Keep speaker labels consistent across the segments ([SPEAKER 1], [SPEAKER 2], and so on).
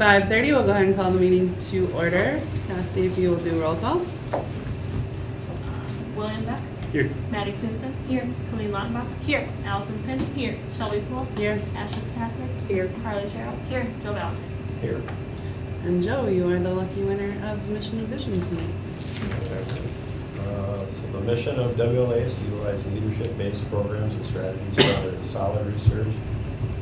[SPEAKER 1] 5:30, we'll go ahead and call the meeting to order. Cassidy, if you will do roll call.
[SPEAKER 2] William Beck.
[SPEAKER 3] Here.
[SPEAKER 2] Maddie Knudsen. Here. Khalil Lautenbach. Here. Allison Penn. Here. Shelby Poole.
[SPEAKER 1] Here.
[SPEAKER 2] Ashley Cassick.
[SPEAKER 4] Here.
[SPEAKER 2] Carly Sherrill. Here. Joe Valentine.
[SPEAKER 3] Here.
[SPEAKER 1] And Joe, you are the lucky winner of Mission and Vision tonight.
[SPEAKER 3] So the mission of WLA is to utilize leadership-based programs and strategies grounded in solid research,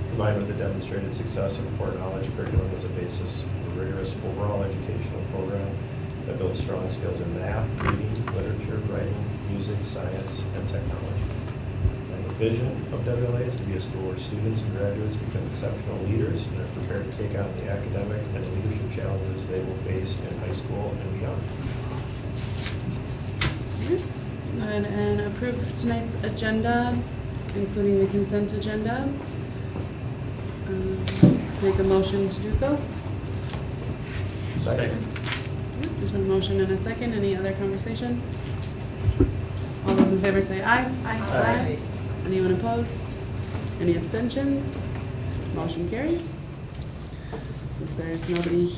[SPEAKER 3] combined with the demonstrated success of core knowledge curriculum as a basis for rigorous overall educational program that builds strong skills in math, reading, literature, writing, music, science, and technology. And the vision of WLA is to be a school where students and graduates become exceptional leaders and are prepared to take on the academic and leadership challenges they will face in high school and beyond.
[SPEAKER 1] Go ahead and approve tonight's agenda, including the consent agenda. Make a motion to do so.
[SPEAKER 3] Second.
[SPEAKER 1] There's a motion and a second. Any other conversation? All those in favor say aye.
[SPEAKER 3] Aye.
[SPEAKER 1] Anyone opposed? Any abstentions? Motion carries. If there's nobody,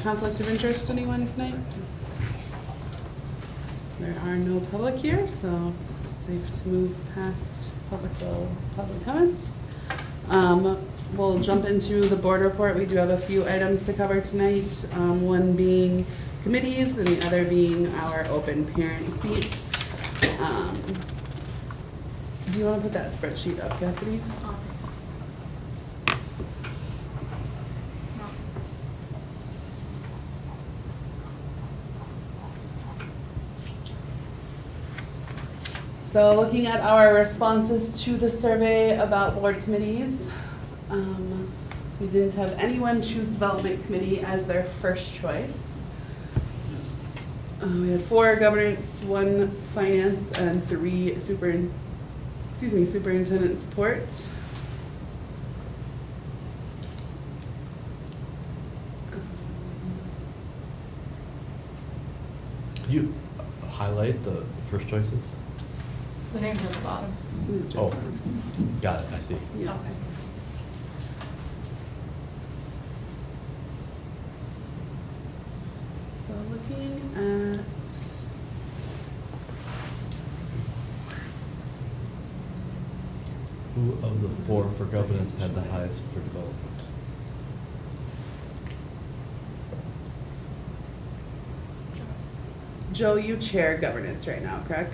[SPEAKER 1] conflict of interest, anyone tonight? There are no public here, so it's safe to move past public comments. We'll jump into the board report. We do have a few items to cover tonight, one being committees and the other being our open parent seat. Do you want to put that spreadsheet up, Cassidy? So looking at our responses to the survey about board committees, we didn't have anyone choose development committee as their first choice. We had 4 governance, 1 finance, and 3 superintendent support.
[SPEAKER 5] Could you highlight the first choices?
[SPEAKER 2] The names at the bottom.
[SPEAKER 5] Oh, got it, I see.
[SPEAKER 1] Yeah.
[SPEAKER 2] Okay.
[SPEAKER 1] So looking at
[SPEAKER 5] Who of the 4 for governance had the highest for development?
[SPEAKER 1] Joe, you chair governance right now, correct?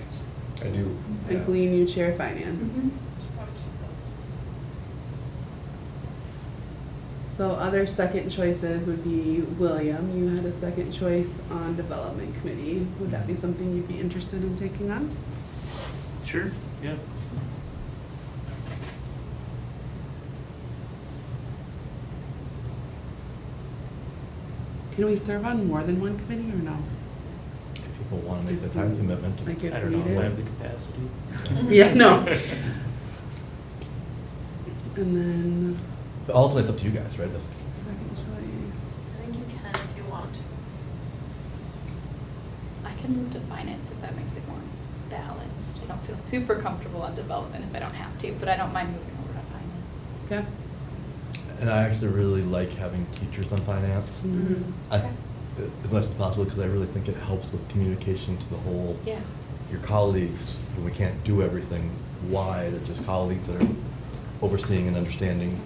[SPEAKER 5] I do.
[SPEAKER 1] And Colleen, you chair finance. So other second choices would be William, you had a second choice on development committee. Would that be something you'd be interested in taking on?
[SPEAKER 6] Sure, yeah.
[SPEAKER 1] Can we serve on more than one committee or no?
[SPEAKER 5] If people want to make the time commitment.
[SPEAKER 1] Like if
[SPEAKER 6] I don't know if
[SPEAKER 1] needed?
[SPEAKER 6] I have the capacity.
[SPEAKER 1] Yeah, no. And then
[SPEAKER 5] But ultimately, it's up to you guys, right?
[SPEAKER 1] second choice.
[SPEAKER 2] I think you can if you want.
[SPEAKER 7] I can move to finance if that makes it more balanced. I don't feel super comfortable on development if I don't have to, but I don't mind moving over to finance.
[SPEAKER 1] Okay.
[SPEAKER 5] And I actually really like having teachers on finance.
[SPEAKER 1] Mhm.
[SPEAKER 5] As much as possible, because I really think it helps with communication to the whole,
[SPEAKER 7] Yeah.
[SPEAKER 5] your colleagues, when we can't do everything, why, that there's colleagues that are overseeing and understanding,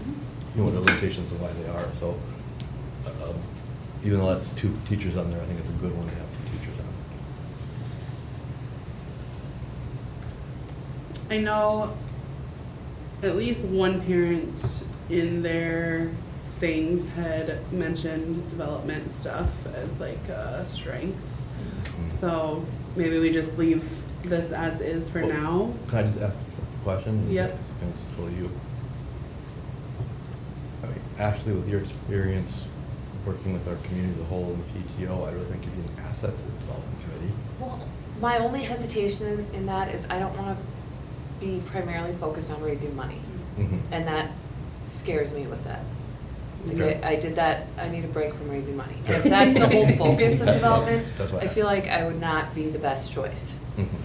[SPEAKER 5] you know, what their limitations and why they are. So, even though that's 2 teachers on there, I think it's a good one to have 2 teachers on.
[SPEAKER 1] I know at least one parent in their things had mentioned development stuff as like a strength. So maybe we just leave this as is for
[SPEAKER 5] Well,
[SPEAKER 1] now.
[SPEAKER 5] Can I just ask a question?
[SPEAKER 1] Yep.
[SPEAKER 5] And it's for you. I mean, Ashley, with your experience working with our community as a whole in the PTO, I really think you'd be an asset to the development committee.
[SPEAKER 4] Well, my only hesitation in that is I don't want to be primarily focused on raising money.
[SPEAKER 5] Mhm.
[SPEAKER 4] And that scares me with that. Like
[SPEAKER 5] Okay.
[SPEAKER 4] I did that, I need a break from raising money.
[SPEAKER 5] Sure.
[SPEAKER 4] If that's the whole focus of development,
[SPEAKER 5] That's what
[SPEAKER 4] I feel like I would not be the best choice.
[SPEAKER 5] Mhm.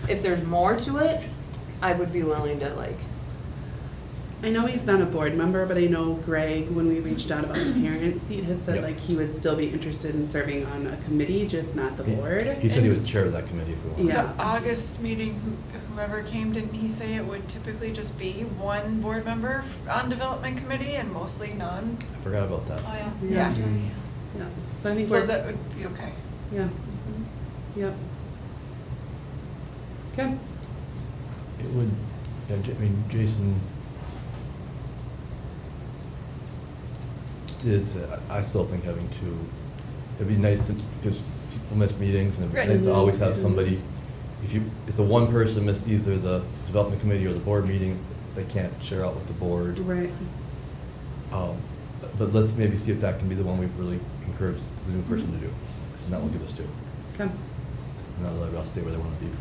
[SPEAKER 4] If there's more to it, I would be willing to like
[SPEAKER 1] I know he's not a board member, but I know Greg, when we reached out about the parent seat, had said
[SPEAKER 5] Yep.
[SPEAKER 1] like he would still be interested in serving on a committee, just not the board.
[SPEAKER 5] He said he would chair that committee if we wanted.
[SPEAKER 1] Yeah.
[SPEAKER 8] The August meeting, whoever came, didn't he say it would typically just be one board member on development committee and mostly none?
[SPEAKER 5] I forgot about that.
[SPEAKER 2] Oh, yeah.
[SPEAKER 8] Yeah.
[SPEAKER 1] Yeah, so I think
[SPEAKER 8] So
[SPEAKER 1] we're,
[SPEAKER 8] that would be okay.
[SPEAKER 1] yeah, yep. Okay,
[SPEAKER 5] It would, yeah, I mean, Jason did say, I still think having two, it'd be nice to, because people miss meetings, and it'd
[SPEAKER 8] Right.
[SPEAKER 5] be nice to always have somebody, if the one person missed either the development committee or the board meeting, they can't share out with the board.
[SPEAKER 1] right,
[SPEAKER 5] But let's maybe see if that can be the one we really encourage the new person to do, and that will give us two.
[SPEAKER 1] okay,
[SPEAKER 5] And that'll let us stay where they want to be.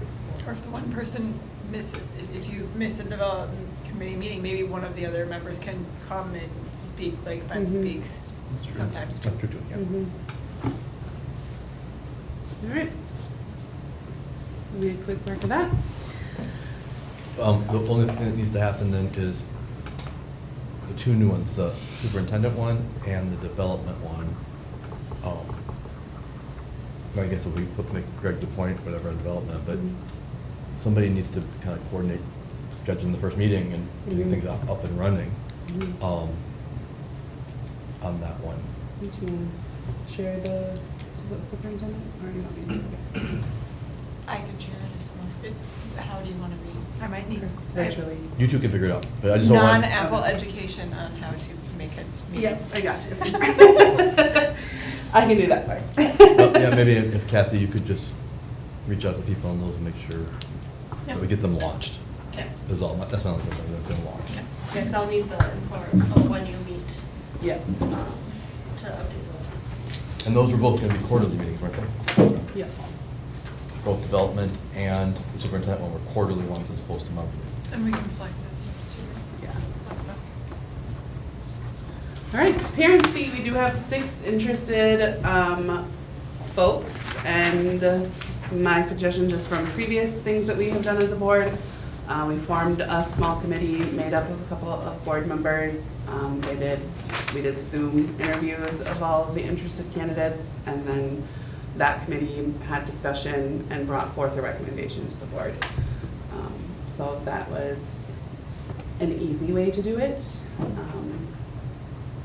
[SPEAKER 8] Or if the one person if you miss a development committee meeting, maybe one of the other members can come and speak, like Ben
[SPEAKER 1] Mhm.
[SPEAKER 8] speaks
[SPEAKER 6] That's true.
[SPEAKER 8] sometimes too.
[SPEAKER 5] That's true, too, yeah.
[SPEAKER 1] mhm. All right. We need a quick work of that.
[SPEAKER 5] The only thing that needs to happen then is the two new ones, the superintendent one and the development one. I guess if we make Greg the point, whatever, on development, but
[SPEAKER 1] Mhm.
[SPEAKER 5] somebody needs to kind of coordinate scheduling the first meeting and getting
[SPEAKER 1] Mhm.
[SPEAKER 5] things up and running
[SPEAKER 1] Mhm.
[SPEAKER 5] on that one.
[SPEAKER 1] Would you share the superintendent, or you want me to?
[SPEAKER 8] I could share it if someone, how do you want to be? I might need.
[SPEAKER 1] Virtually.
[SPEAKER 5] You two can figure it out, but I just don't want.
[SPEAKER 8] Non-Apple education on how to make it meeting.
[SPEAKER 1] I got you. I can do that part.
[SPEAKER 5] Yeah, maybe if Cassie, you could just reach out to people on those and make sure that we get them launched.
[SPEAKER 2] Okay.
[SPEAKER 5] Is all, that's not like they're going to launch.
[SPEAKER 2] Okay, 'cause I'll need the info of when you meet,
[SPEAKER 1] Yeah,
[SPEAKER 2] to update those.
[SPEAKER 5] And those were both going to be quarterly meetings, weren't they?
[SPEAKER 1] yeah.
[SPEAKER 5] Both development and the superintendent one were quarterly ones as opposed to monthly.
[SPEAKER 8] And we can flex it too.
[SPEAKER 1] Yeah.
[SPEAKER 8] Flex up.
[SPEAKER 1] All right, parent seat, we do have 6 interested folks, and my suggestion, just from previous things that we have done as a board, we formed a small committee made up of a couple of board members. We did Zoom interviews of all of the interested candidates, and then that committee had discussion and brought forth a recommendation to the board. So that was an easy way to do it.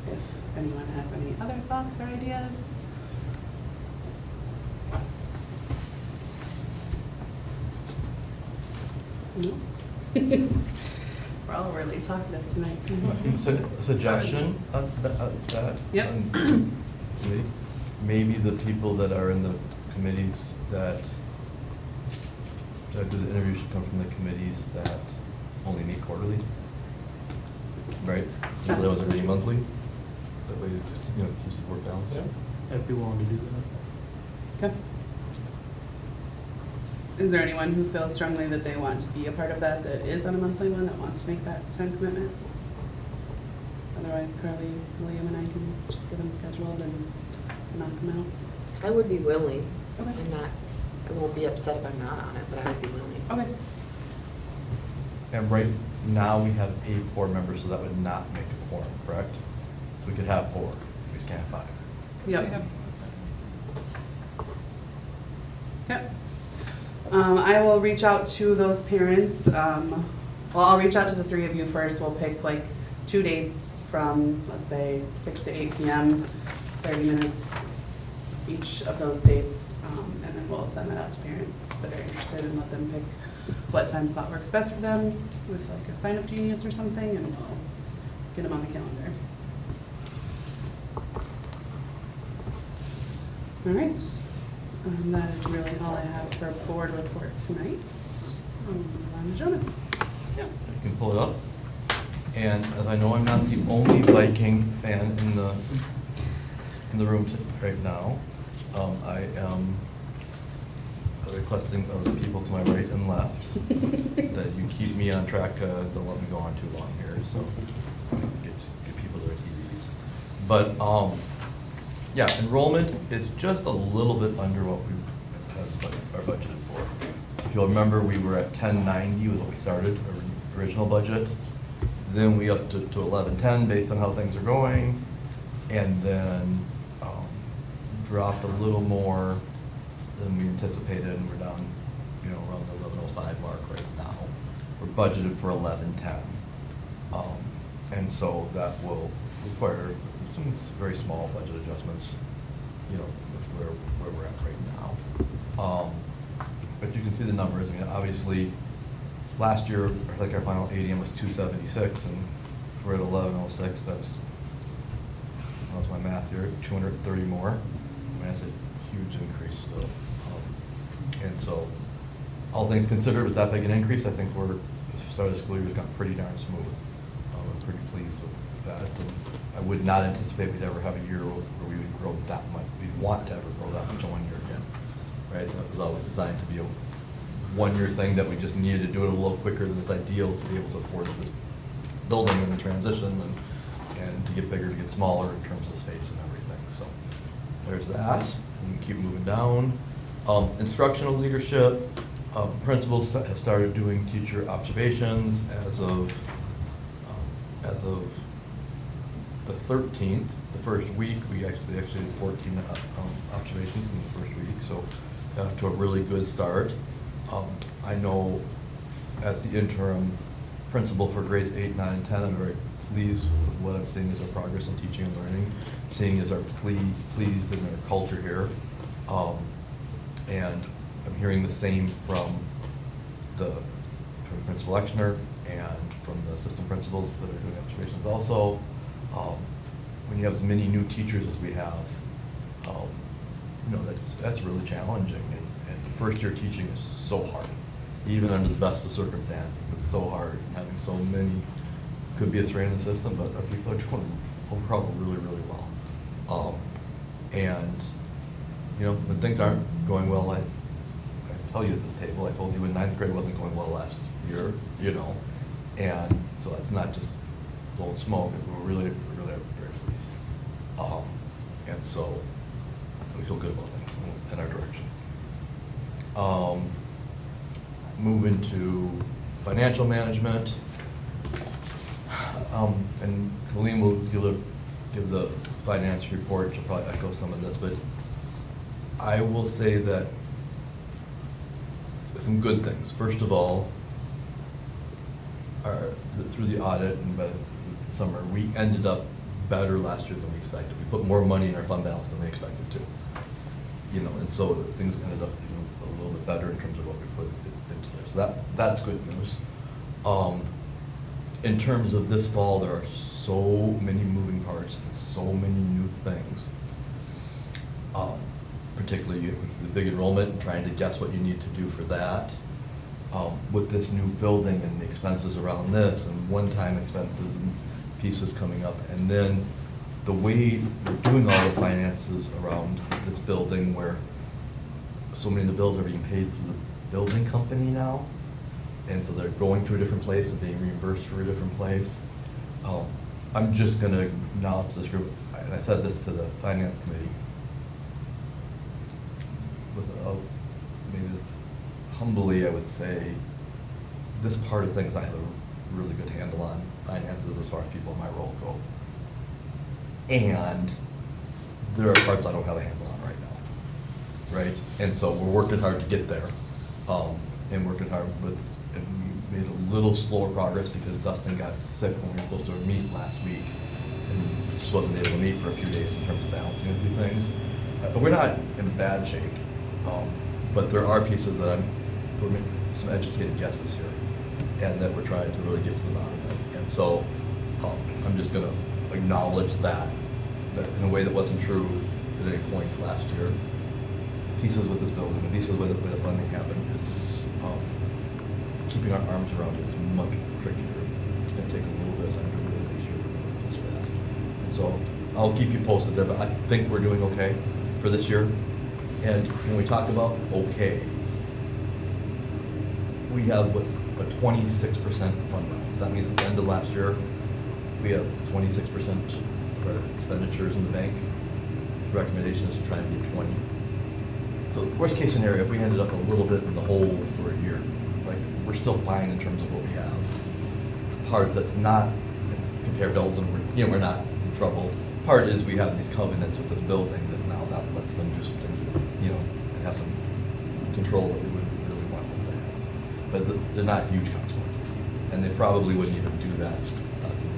[SPEAKER 1] If anyone has any other thoughts or ideas. No? We're all really talkative tonight.
[SPEAKER 5] So, a suggestion of that?
[SPEAKER 1] Yep.
[SPEAKER 5] Committee? Maybe the people that are in the committees that do the interviews should come from the committees that only meet quarterly, right? So those are meeting monthly, that way it just, keeps the work balanced.
[SPEAKER 6] I'd be willing to do that.
[SPEAKER 1] Okay. Is there anyone who feels strongly that they want to be a part of that is on a monthly one, that wants to make that time commitment? Otherwise, Carly, William, and I can just get them scheduled and knock them out.
[SPEAKER 4] I would be willing.
[SPEAKER 1] Okay.
[SPEAKER 4] I won't be upset if I'm not on it, but I would be willing.
[SPEAKER 1] Okay.
[SPEAKER 5] And right now, we have 8 board members, so that would not make a quorum, correct? So we could have 4, we just can't have 5.
[SPEAKER 1] Yep.
[SPEAKER 8] We have-
[SPEAKER 1] Yep. I will reach out to those parents. Well, I'll reach out to the 3 of you first. We'll pick like 2 dates from, let's say, 6 to 8 p.m., 30 minutes each of those dates. And then we'll send that out to parents that are interested and let them pick what time slot works best for them with like a sign-up genius or something, and we'll get them on the calendar. All right. That is really all I have for board report tonight. I'm Jonas.
[SPEAKER 5] Yeah, you can pull it up. And as I know, I'm not the only Viking fan in the room right now. I am requesting of the people to my right and left that you keep me on track, don't let me go on too long here, so get people their TVs. But yeah, enrollment is just a little bit under what we are budgeted for. If you'll remember, we were at 1090 was what we started, our original budget. then we up to 11.10 based on how things are going, and then dropped a little more than we anticipated, and we're down, around the 11.05 mark right now. We're budgeted for 11.10. And so that will require some very small budget adjustments, with where we're at right now. But you can see the numbers. I mean, obviously, last year, I think our final ADM was 276, and we're at 1106. That's my math here, 230 more. I mean, that's a huge increase still. And so, all things considered, with that big an increase, I think the start of the school year has gone pretty darn smooth. I'm pretty pleased with that. And I would not anticipate we'd ever have a year where we would grow that much. We'd want to ever grow that much in 1 year again, right? That was always designed to be a one-year thing that we just needed to do it a little quicker than it's ideal to be able to afford this building and the transition and to get bigger, to get smaller in terms of space and everything. So there's that. And we keep moving down. Instructional leadership. Principals have started doing teacher observations as of the 13th. The first week, we actually had 14 observations in the first week, so off to a really good start. I know as the interim principal for grades 8, 9, and 10, I'm very pleased with what I'm seeing as our progress in teaching and learning, seeing as our pleased in our culture here. And I'm hearing the same from Principal Exner and from the assistant principals that are doing observations also. When you have as many new teachers as we have, that's really challenging. And first year teaching is so hard, even under the best of circumstances. It's so hard having so many. Could be a strain in the system, but our people are doing overall really, really well. And when things aren't going well, I tell you at this table, I told you in 9th grade wasn't going well last year, and so that's not just blowing smoke. We're really very pleased. And so we feel good about things in our direction. Moving to financial management. And Colleen will give the finance report. She'll probably echo some of this, but I will say that some good things. First of all, through the audit and by the summer, we ended up better last year than we expected. We put more money in our fund balance than we expected to. And so things ended up a little bit better in terms of what we put into there. So that's good news. In terms of this fall, there are so many moving parts and so many new things. Particularly with the big enrollment and trying to guess what you need to do for that. With this new building and the expenses around this and one-time expenses and pieces coming up. And then the way we're doing all the finances around this building where so many of the bills are being paid through the building company now. And so they're going to a different place and being reimbursed for a different place. I'm just going to acknowledge this group, and I said this to the finance committee, maybe humbly I would say, this part of things I have a really good handle on, finances as far as people in my role go. And there are parts I don't have a handle on right now, right? And so we're working hard to get there, and working hard, but we made a little slower progress because Dustin got sick when we were supposed to meet last week, and just wasn't able to meet for a few days in terms of balancing a few things. But we're not in bad shape, but there are pieces that we're making some educated guesses here, and that we're trying to really get to the bottom of. And so I'm just going to acknowledge that in a way that wasn't true at any point last year. Pieces with this building, and pieces with the funding happened, is keeping our arms around it is much trickier. It's going to take a little bit of time to really make sure we're doing this fast. And so I'll keep you posted there, but I think we're doing okay for this year. And when we talk about okay, we have what's a 26% fund balance. That means at the end of last year, we have 26% of our expenditures in the bank. The recommendation is to try and be 20. So worst case scenario, if we ended up a little bit in the hole for a year, like we're still fine in terms of what we have. part that's not comparable, and we're not in trouble. Part is we have these covenants with this building that now that lets them do something, and have some control that we wouldn't really want them to have. But they're not huge consequences, and they probably wouldn't even do that to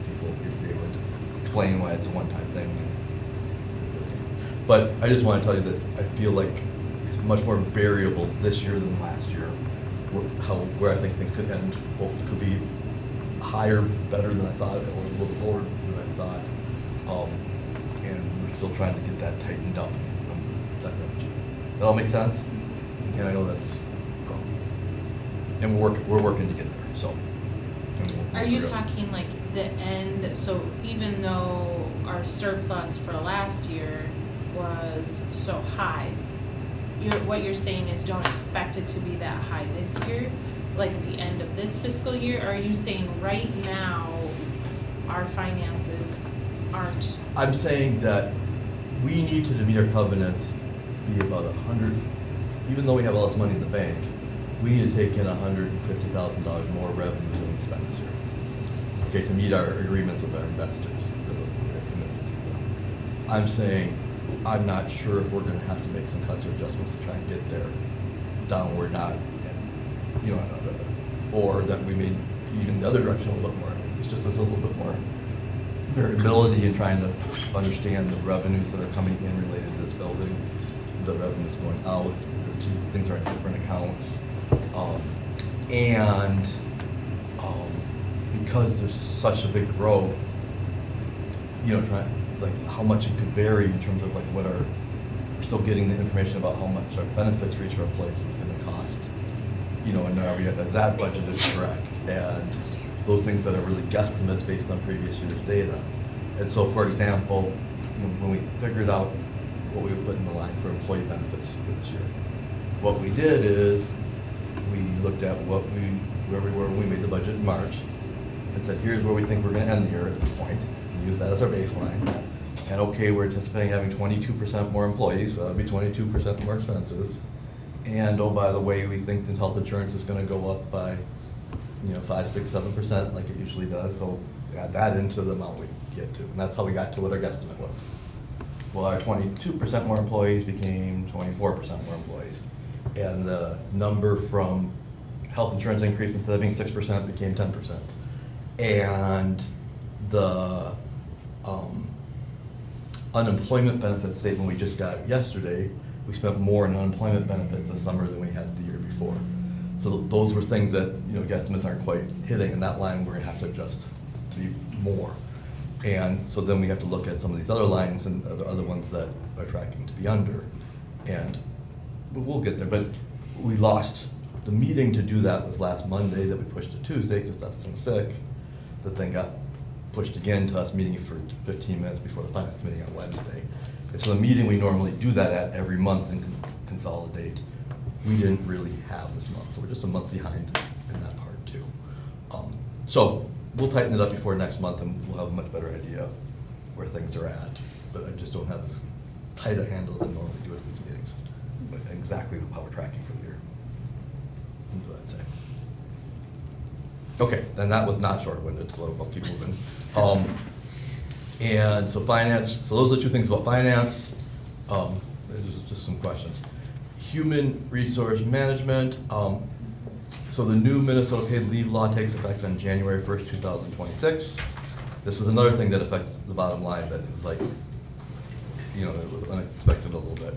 [SPEAKER 5] people if they would explain why it's a one-time thing. But I just want to tell you that I feel like it's much more variable this year than last year, where I think things could end, both could be higher, better than I thought, or a little bit lower than I thought. And we're still trying to get that tightened up. That all make sense? And I know that's, and we're working to get there, so.
[SPEAKER 2] Are you talking like the end, so even though our surplus for last year was so high, what you're saying is don't expect it to be that high this year, like at the end of this fiscal year? Or are you saying right now our finances aren't?
[SPEAKER 5] I'm saying that we need to meet our covenants be about 100, even though we have all this money in the bank, we need to take in $150,000 more revenue than expenditure. Okay, to meet our agreements with our investors, their commitments to them. I'm saying I'm not sure if we're going to have to make some cuts or adjustments to try and get there. Downward, not, or that we may even the other direction a little bit more. It's just there's a little bit more variability in trying to understand the revenues that are coming in related to this building, the revenues going out, things are in different accounts. Because there's such a big growth, trying like how much it could vary in terms of like what we're still getting the information about how much our benefits for each of our places is going to cost. And that budget is correct, and those things that are really guesstimates based on previous year's data. And so, for example, when we figured out what we would put in the line for employee benefits for this year, what we did is we looked at where we were when we made the budget in March, and said, here's where we think we're going to end the year at this point, and use that as our baseline. And okay, we're anticipating having 22% more employees, so that'll be 22% more expenses. And oh, by the way, we think that health insurance is going to go up by 5, 6, 7% like it usually does. So add that into the amount we get to, and that's how we got to what our guesstimate was. Well, our 22% more employees became 24% more employees, and the number from health insurance increase instead of being 6% became 10%, and the unemployment benefit statement we just got yesterday, we spent more on unemployment benefits this summer than we had the year before. So those were things that, guesstimates aren't quite hitting, and that line we're gonna have to adjust to be more. And so then we have to look at some of these other lines and other ones that are tracking to be under. But we'll get there. But we lost, the meeting to do that was last Monday that we pushed to Tuesday because Dustin was sick. The thing got pushed again to us meeting for 15 minutes before the finance committee on Wednesday. And so the meeting we normally do that at every month and consolidate, we didn't really have this month. So we're just a month behind in that part too. So we'll tighten it up before next month and we'll have a much better idea where things are at. But I just don't have as tight a handle as I normally do at these meetings. But exactly how we're tracking for the year. That's what I'd say. Okay, then that was not short-winded, so I'll keep moving. And so finance, so those are the two things about finance. There's just some questions. Human resource management. So the new Minnesota paid leave law takes effect on January 1st, 2026. This is another thing that affects the bottom line that is like, it was unexpected a little bit.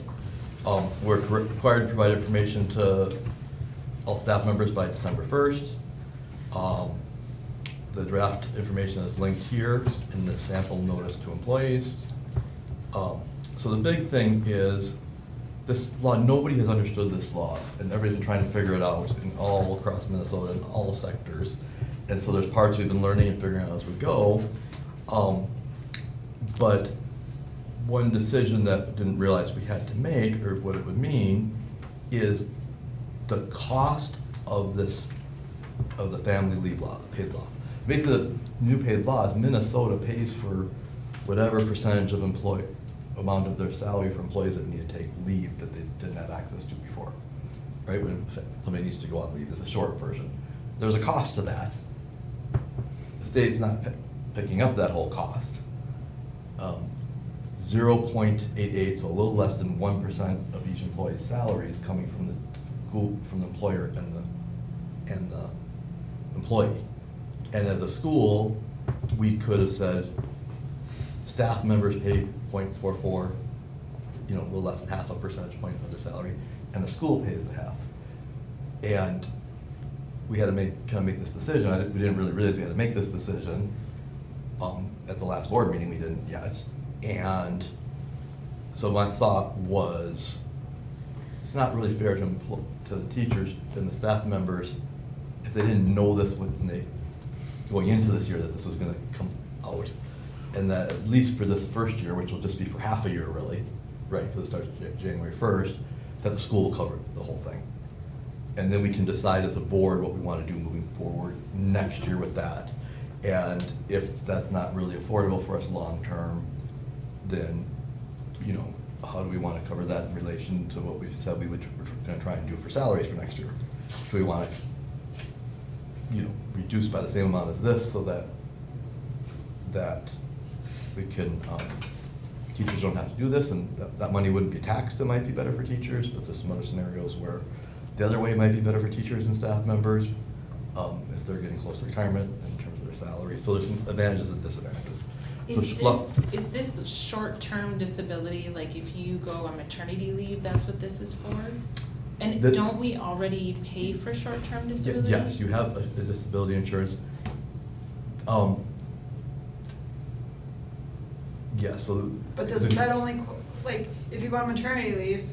[SPEAKER 5] We're required to provide information to all staff members by December 1st. The draft information is linked here in the sample notice to employees. So the big thing is this law, nobody has understood this law, and everybody's been trying to figure it out in all across Minnesota in all sectors. And so there's parts we've been learning and figuring out as we go. But one decision that didn't realize we had to make, or what it would mean, is the cost of this, of the family leave law, the paid law. Basically, the new paid law is Minnesota pays for whatever percentage of amount of their salary for employees that need to take leave that they didn't have access to before. Right, when somebody needs to go on leave, it's a short version. There's a cost to that. The state's not picking up that whole cost. 0.88, so a little less than 1% of each employee's salary is coming from the school, from the employer and the employee. And as a school, we could have said, staff members pay 0.44, a little less than half a percentage point of their salary, and the school pays the half. And we had to kind of make this decision. We didn't really realize we had to make this decision. At the last board meeting, we didn't yet. And so my thought was, it's not really fair to the teachers and the staff members if they didn't know this when they, going into this year, that this was gonna come out. And that at least for this first year, which will just be for half a year really, right, because it starts January 1st, that the school will cover the whole thing. And then we can decide as a board what we want to do moving forward next year with that. And if that's not really affordable for us long-term, then, how do we want to cover that in relation to what we've said we're going to try and do for salaries for next year? Do we want to, reduce by the same amount as this so that we can, teachers don't have to do this, and that money wouldn't be taxed? It might be better for teachers, but there's some other scenarios where the other way might be better for teachers and staff members, if they're getting close to retirement in terms of their salary. So there's some advantages and disadvantages.
[SPEAKER 2] Is this short-term disability, like if you go on maternity leave, that's what this is for? And don't we already pay for short-term disability?
[SPEAKER 5] Yes, you have a disability insurance. Yes, so.
[SPEAKER 8] But doesn't that only, if you go on maternity leave,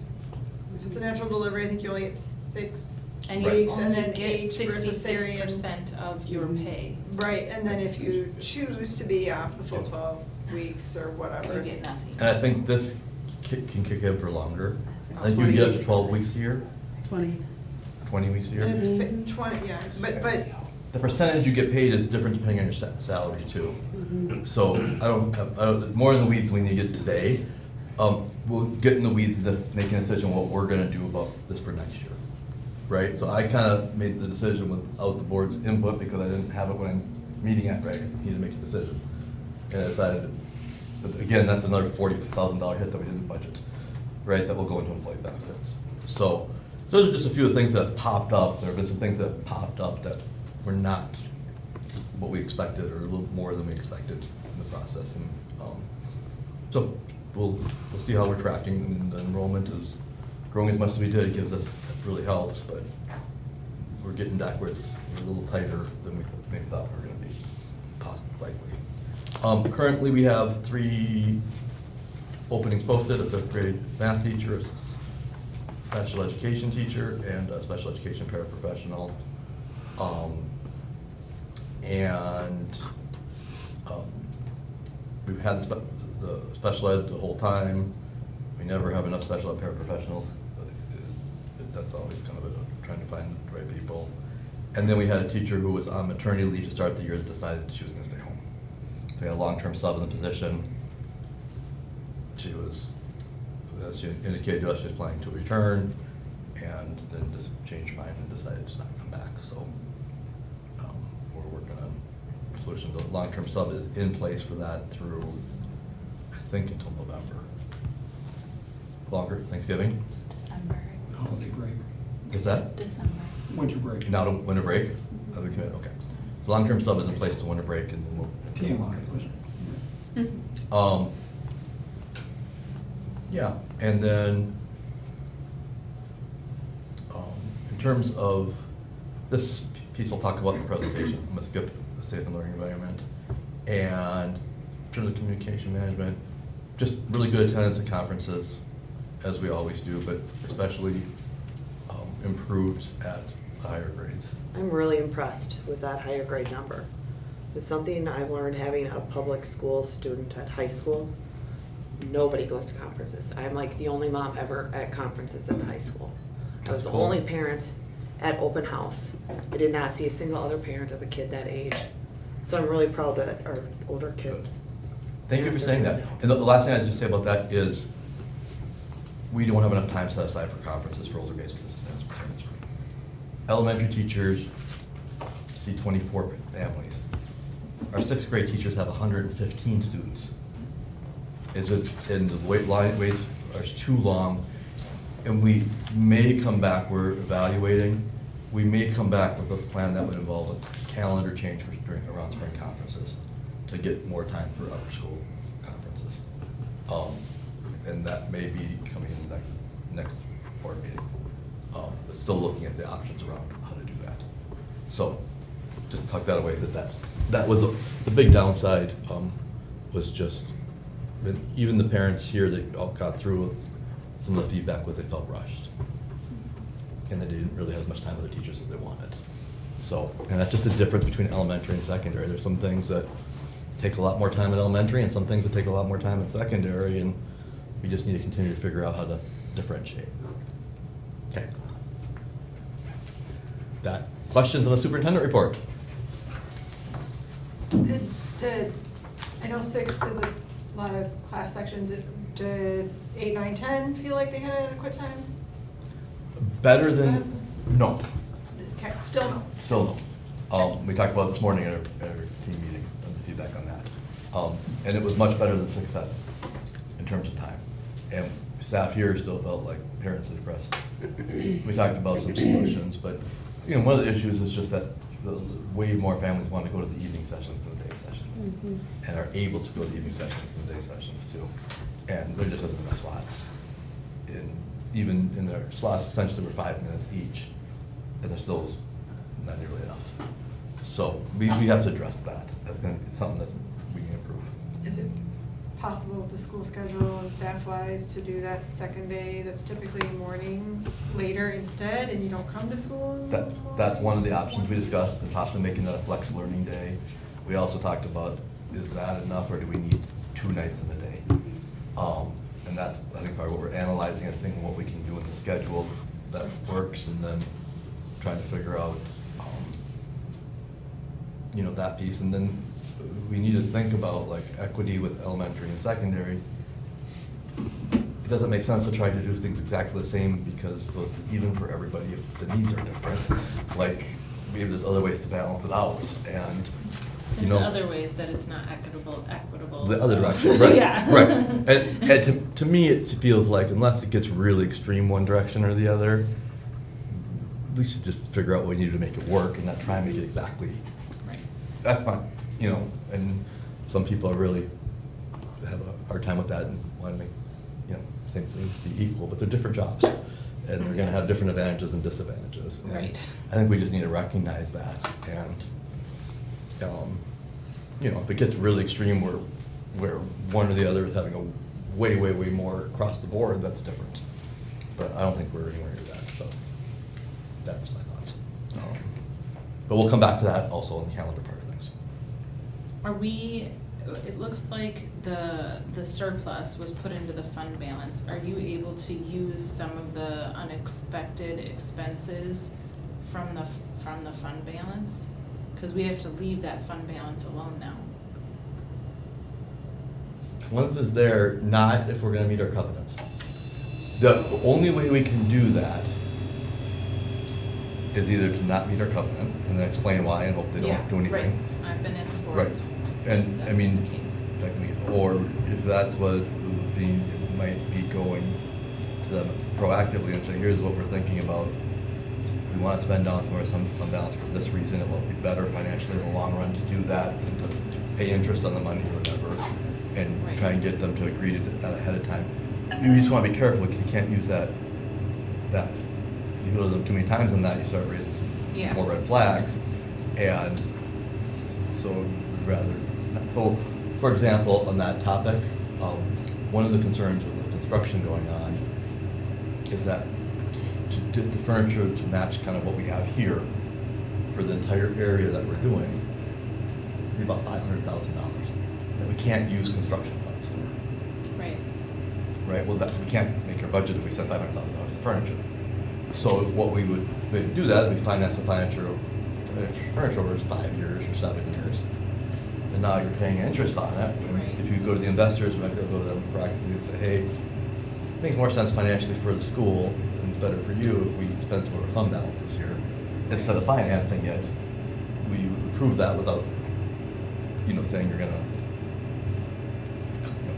[SPEAKER 8] if it's a natural delivery, I think you only get 6
[SPEAKER 2] And you
[SPEAKER 8] weeks, and
[SPEAKER 2] only
[SPEAKER 8] then
[SPEAKER 2] get
[SPEAKER 8] 8 for cesarean.
[SPEAKER 2] 66% of your pay.
[SPEAKER 8] Right, and then if you choose to be off the full 12 weeks or whatever.
[SPEAKER 2] You get nothing.
[SPEAKER 5] And I think this can kick in for longer. I think you
[SPEAKER 1] 20
[SPEAKER 5] get up to
[SPEAKER 1] weeks.
[SPEAKER 5] 12 weeks a year,
[SPEAKER 1] 20.
[SPEAKER 5] 20 weeks a year.
[SPEAKER 8] And it's 20, yeah, but
[SPEAKER 5] The percentage you get paid is different depending on your salary too. So I don't, more in the weeds when you get today. We'll get in the weeds and making a decision what we're gonna do about this for next year, right? So I kind of made the decision without the board's input because I didn't have it when I'm meeting at, right? I needed to make a decision. And I decided, but again, that's another $40,000 hit that we didn't budget, right? That will go into employee benefits. So those are just a few of the things that popped up. There have been some things that popped up that were not what we expected, or a little more than we expected in the process. And so we'll see how we're tracking, and the enrollment is growing as much as we did. It gives us, it really helps, but we're getting backwards. We're a little tighter than we maybe thought we were going to be, likely. Currently, we have 3 openings posted: a 5th grade math teacher, a special education teacher, and a special education paraprofessional. We've had the special ed the whole time. We never have enough special ed paraprofessionals. That's always kind of trying to find the right people. And then we had a teacher who was on maternity leave to start the year that decided she was going to stay home. So we had a long-term sub in the position. She was, as she indicated to us, she was planning to return, and then just changed her mind and decided to not come back. So we're working on a solution. The long-term sub is in place for that through, I think, until November. Longer, Thanksgiving?
[SPEAKER 7] December.
[SPEAKER 6] Holiday break,
[SPEAKER 5] Is that?
[SPEAKER 7] December.
[SPEAKER 6] winter break.
[SPEAKER 5] Now to winter break? Okay. The long-term sub is in place to winter break, and then we'll.
[SPEAKER 6] TMI,
[SPEAKER 5] Yeah, and then, in terms of this piece I'll talk about in the presentation. I'm gonna skip the safe and learning environment. And in terms of communication management, just really good attendance at conferences, as we always do, but especially improved at the higher grades.
[SPEAKER 4] I'm really impressed with that higher grade number. It's something I've learned having a public school student at high school. Nobody goes to conferences. I'm like the only mom ever at conferences at the high school. I was the
[SPEAKER 5] That's cool.
[SPEAKER 4] only parent at open house. I did not see a single other parent of a kid that age. So I'm really proud that our older kids.
[SPEAKER 5] Thank you for
[SPEAKER 4] parents are
[SPEAKER 5] saying that.
[SPEAKER 4] doing well.
[SPEAKER 5] And the last thing I'd just say about that is, we don't have enough time set aside for conferences for older grades with this percentage. Elementary teachers see 24 families. our sixth grade teachers have 115 students. It's just, and the waits are too long, and we may come back, we're evaluating, we may come back with a plan that would involve a calendar change for around spring conferences to get more time for other school conferences. And that may be coming in the next board meeting. But still looking at the options around how to do that. So just tuck that away, that was the big downside, was just, that even the parents here that all got through, some of the feedback was they felt rushed. And they didn't really have as much time with the teachers as they wanted. So, and that's just the difference between elementary and secondary. There's some things that take a lot more time in elementary and some things that take a lot more time in secondary, and we just need to continue to figure out how to differentiate. Okay. That, questions on the superintendent report?
[SPEAKER 9] I know sixth is a lot of class sections. Did 8, 9, 10 feel like they had adequate time?
[SPEAKER 5] Better than, no,
[SPEAKER 9] Okay, still no.
[SPEAKER 5] still no. We talked about this morning at our team meeting, and the feedback on that. And it was much better than 6, 7 in terms of time. And staff here still felt like parents expressed. We talked about some solutions, but you know, one of the issues is just that way more families want to go to the evening sessions than the day sessions, and are able to go to the evening sessions than the day sessions too. And there just isn't enough slots. Even in their slots, essentially were 5 minutes each, and there still is not nearly enough. So we have to address that. That's going to be something that we can improve.
[SPEAKER 9] Is it possible with the school schedule and staff-wise to do that second day that's typically morning later instead, and you don't come to school in the morning?
[SPEAKER 5] That's one of the options we discussed, and possibly making that a flex learning day. We also talked about, is that enough, or do we need 2 nights in a day? And that's, I think, part of what we're analyzing, and thinking what we can do in the schedule that works, and then trying to figure out, you know, that piece. And then we need to think about like equity with elementary and secondary. It doesn't make sense to try to do things exactly the same, because those, even for everybody, if the needs are different, like maybe there's other ways to balance it out. And you
[SPEAKER 2] There's
[SPEAKER 5] know,
[SPEAKER 2] other ways that it's not equitable.
[SPEAKER 5] the
[SPEAKER 2] so-
[SPEAKER 5] other direction, right?
[SPEAKER 2] Yeah.
[SPEAKER 5] Right. And to me, it feels like unless it gets really extreme one direction or the other, we should just figure out what we need to make it work and not try and make it exactly.
[SPEAKER 2] Right.
[SPEAKER 5] That's my, you know, and some people are really have a hard time with that and want to make, you know, same things be equal, but they're different jobs, and they're going to have different advantages and disadvantages. And
[SPEAKER 2] Right.
[SPEAKER 5] I think we just need to recognize that, and you know, if it gets really extreme where one or the other is having a way more across the board, that's different. But I don't think we're anywhere near that, so that's my thoughts. But we'll come back to that also in the calendar part of things.
[SPEAKER 2] Are we, it looks like the surplus was put into the fund balance. Are you able to use some of the unexpected expenses from the fund balance? Because we have to leave that fund balance alone now.
[SPEAKER 5] Once it's there, not if we're gonna meet our covenants. The only way we can do that is either to not meet our covenant and then explain why and hope they don't do anything.
[SPEAKER 2] Right. I've been at the
[SPEAKER 5] Right.
[SPEAKER 2] boards.
[SPEAKER 5] And, I
[SPEAKER 2] That's
[SPEAKER 5] mean,
[SPEAKER 2] been the case.
[SPEAKER 5] or if that's what it would be, it might be going to them proactively and say, here's what we're thinking about. We want to spend down some of some fund balance for this reason. It will be better financially in the long run to do that than to pay interest on the money or whatever, and
[SPEAKER 2] Right.
[SPEAKER 5] try and get them to agree to that ahead of time. You just want to be careful, because you can't use that. If you go to them too many times on that, you start raising
[SPEAKER 2] Yeah.
[SPEAKER 5] more red flags. And so we'd rather, so for example, on that topic, one of the concerns with the construction going on is that to get the furniture to match kind of what we have here for the entire area that we're doing, it'd be about $500,000 that we can't use construction funds for.
[SPEAKER 2] Right.
[SPEAKER 5] Right, well, we can't make our budget if we spend $500,000 in furniture. So what we would do that is we finance the furniture over 5 years or 7 years. And now you're paying interest on it.
[SPEAKER 2] Right.
[SPEAKER 5] If you go to the investors, we might go to them practically and say, hey, it makes more sense financially for the school, and it's better for you if we spend some of our fund balance this year. Instead of financing it, we approve that without saying you're gonna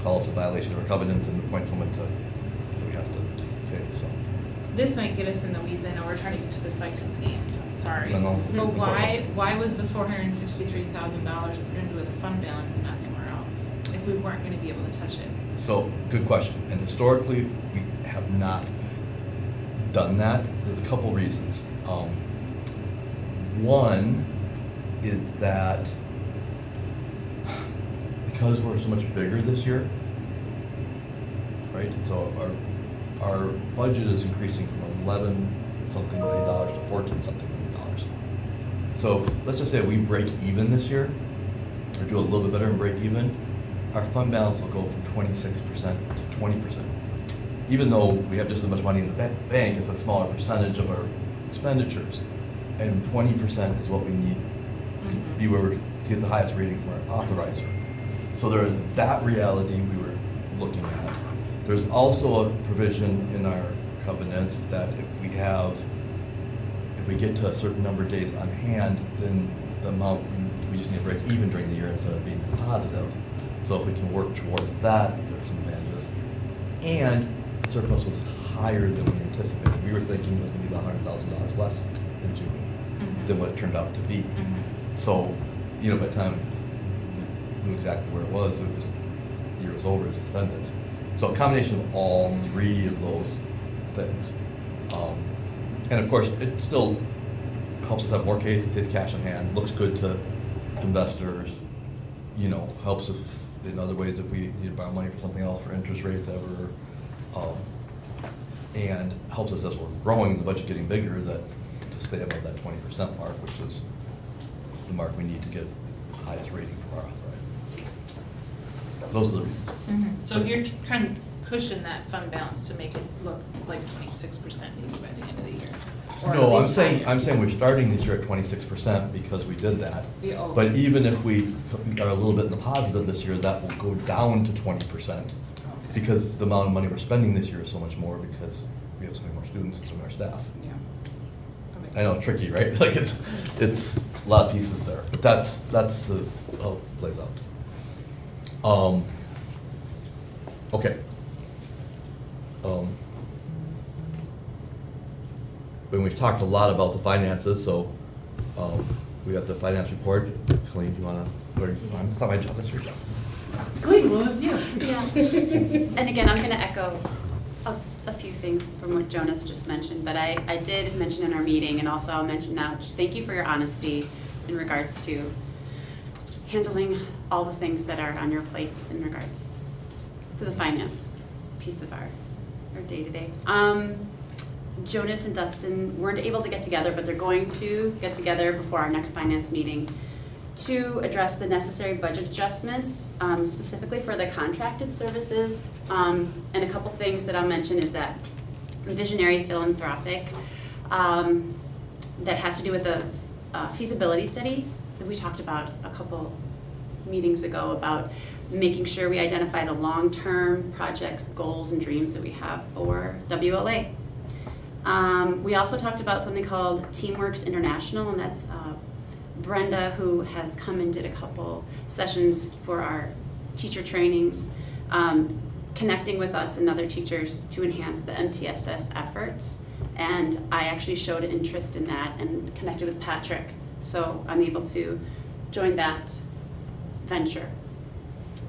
[SPEAKER 5] call us a violation of our covenants and appoint someone that we have to pay, so.
[SPEAKER 2] This might get us in the weeds, I know we're trying to get to the stipends game, sorry.
[SPEAKER 5] No.
[SPEAKER 2] But why was the $463,000 put into the fund balance and not somewhere else? If we weren't gonna be able to touch it?
[SPEAKER 5] So, good question. And historically, we have not done that. There's a couple reasons. One is that because we're so much bigger this year, right? So our budget is increasing from $11-something million to $14-something million. So let's just say we break even this year, or do a little bit better and break even, our fund balance will go from 26% to 20%. Even though we have just as much money in the bank, it's a smaller percentage of our expenditures. And 20% is what we need to be where to get the highest rating from our authorizer. So there is that reality we were looking at. There's also a provision in our covenants that if we get to a certain number of days on hand, then the amount, we just need to break even during the year instead of being positive. So if we can work towards that, there's some advantages. And the surplus was higher than we anticipated. We were thinking it was going to be about $100,000 less in June than what it turned out to be. So, by the time we knew exactly where it was the year was over to spend it. So a combination of all three of those things. And of course, it still helps us have more cash on hand, looks good to investors, helps if in other ways if we need to borrow money for something else, for interest rates ever, and helps us as we're growing, the budget getting bigger, that to stay above that 20% mark, which is the mark we need to get the highest rating for our authority. Those are the reasons.
[SPEAKER 2] So if you're trying to cushion that fund balance to make it look like 26% maybe by the end of the year? Or at
[SPEAKER 5] No,
[SPEAKER 2] least higher?
[SPEAKER 5] I'm saying we're starting this year at 26% because we did that.
[SPEAKER 2] Yeah,
[SPEAKER 5] But even if we are a little bit in the positive this year, that will go down to 20%. Because the amount of money we're spending this year is so much more because we have so many more students and so many more staff.
[SPEAKER 2] Yeah.
[SPEAKER 5] I know, tricky, right? Like it's a lot of pieces there, but that's how it plays out. Okay. And we've talked a lot about the finances, so we got the finance report. Colleen, do you want to? It's not my job. That's your job.
[SPEAKER 1] Great, well, it's you.
[SPEAKER 10] Yeah. And again, I'm going to echo a few things from what Jonas just mentioned, but I did mention in our meeting, and also I'll mention now, just thank you for your honesty in regards to handling all the things that are on your plate in regards to the finance piece of our day-to-day. Jonas and Dustin weren't able to get together, but they're going to get together before our next finance meeting to address the necessary budget adjustments, specifically for the contracted services. And a couple things that I'll mention is that visionary philanthropic that has to do with the feasibility study that we talked about a couple meetings ago about making sure we identify the long-term projects, goals, and dreams that we have for WLA. We also talked about something called Teamworks International, and that's Brenda, who has come and did a couple sessions for our teacher trainings, connecting with us and other teachers to enhance the MTSS efforts. And I actually showed an interest in that and connected with Patrick, so I'm able to join that venture.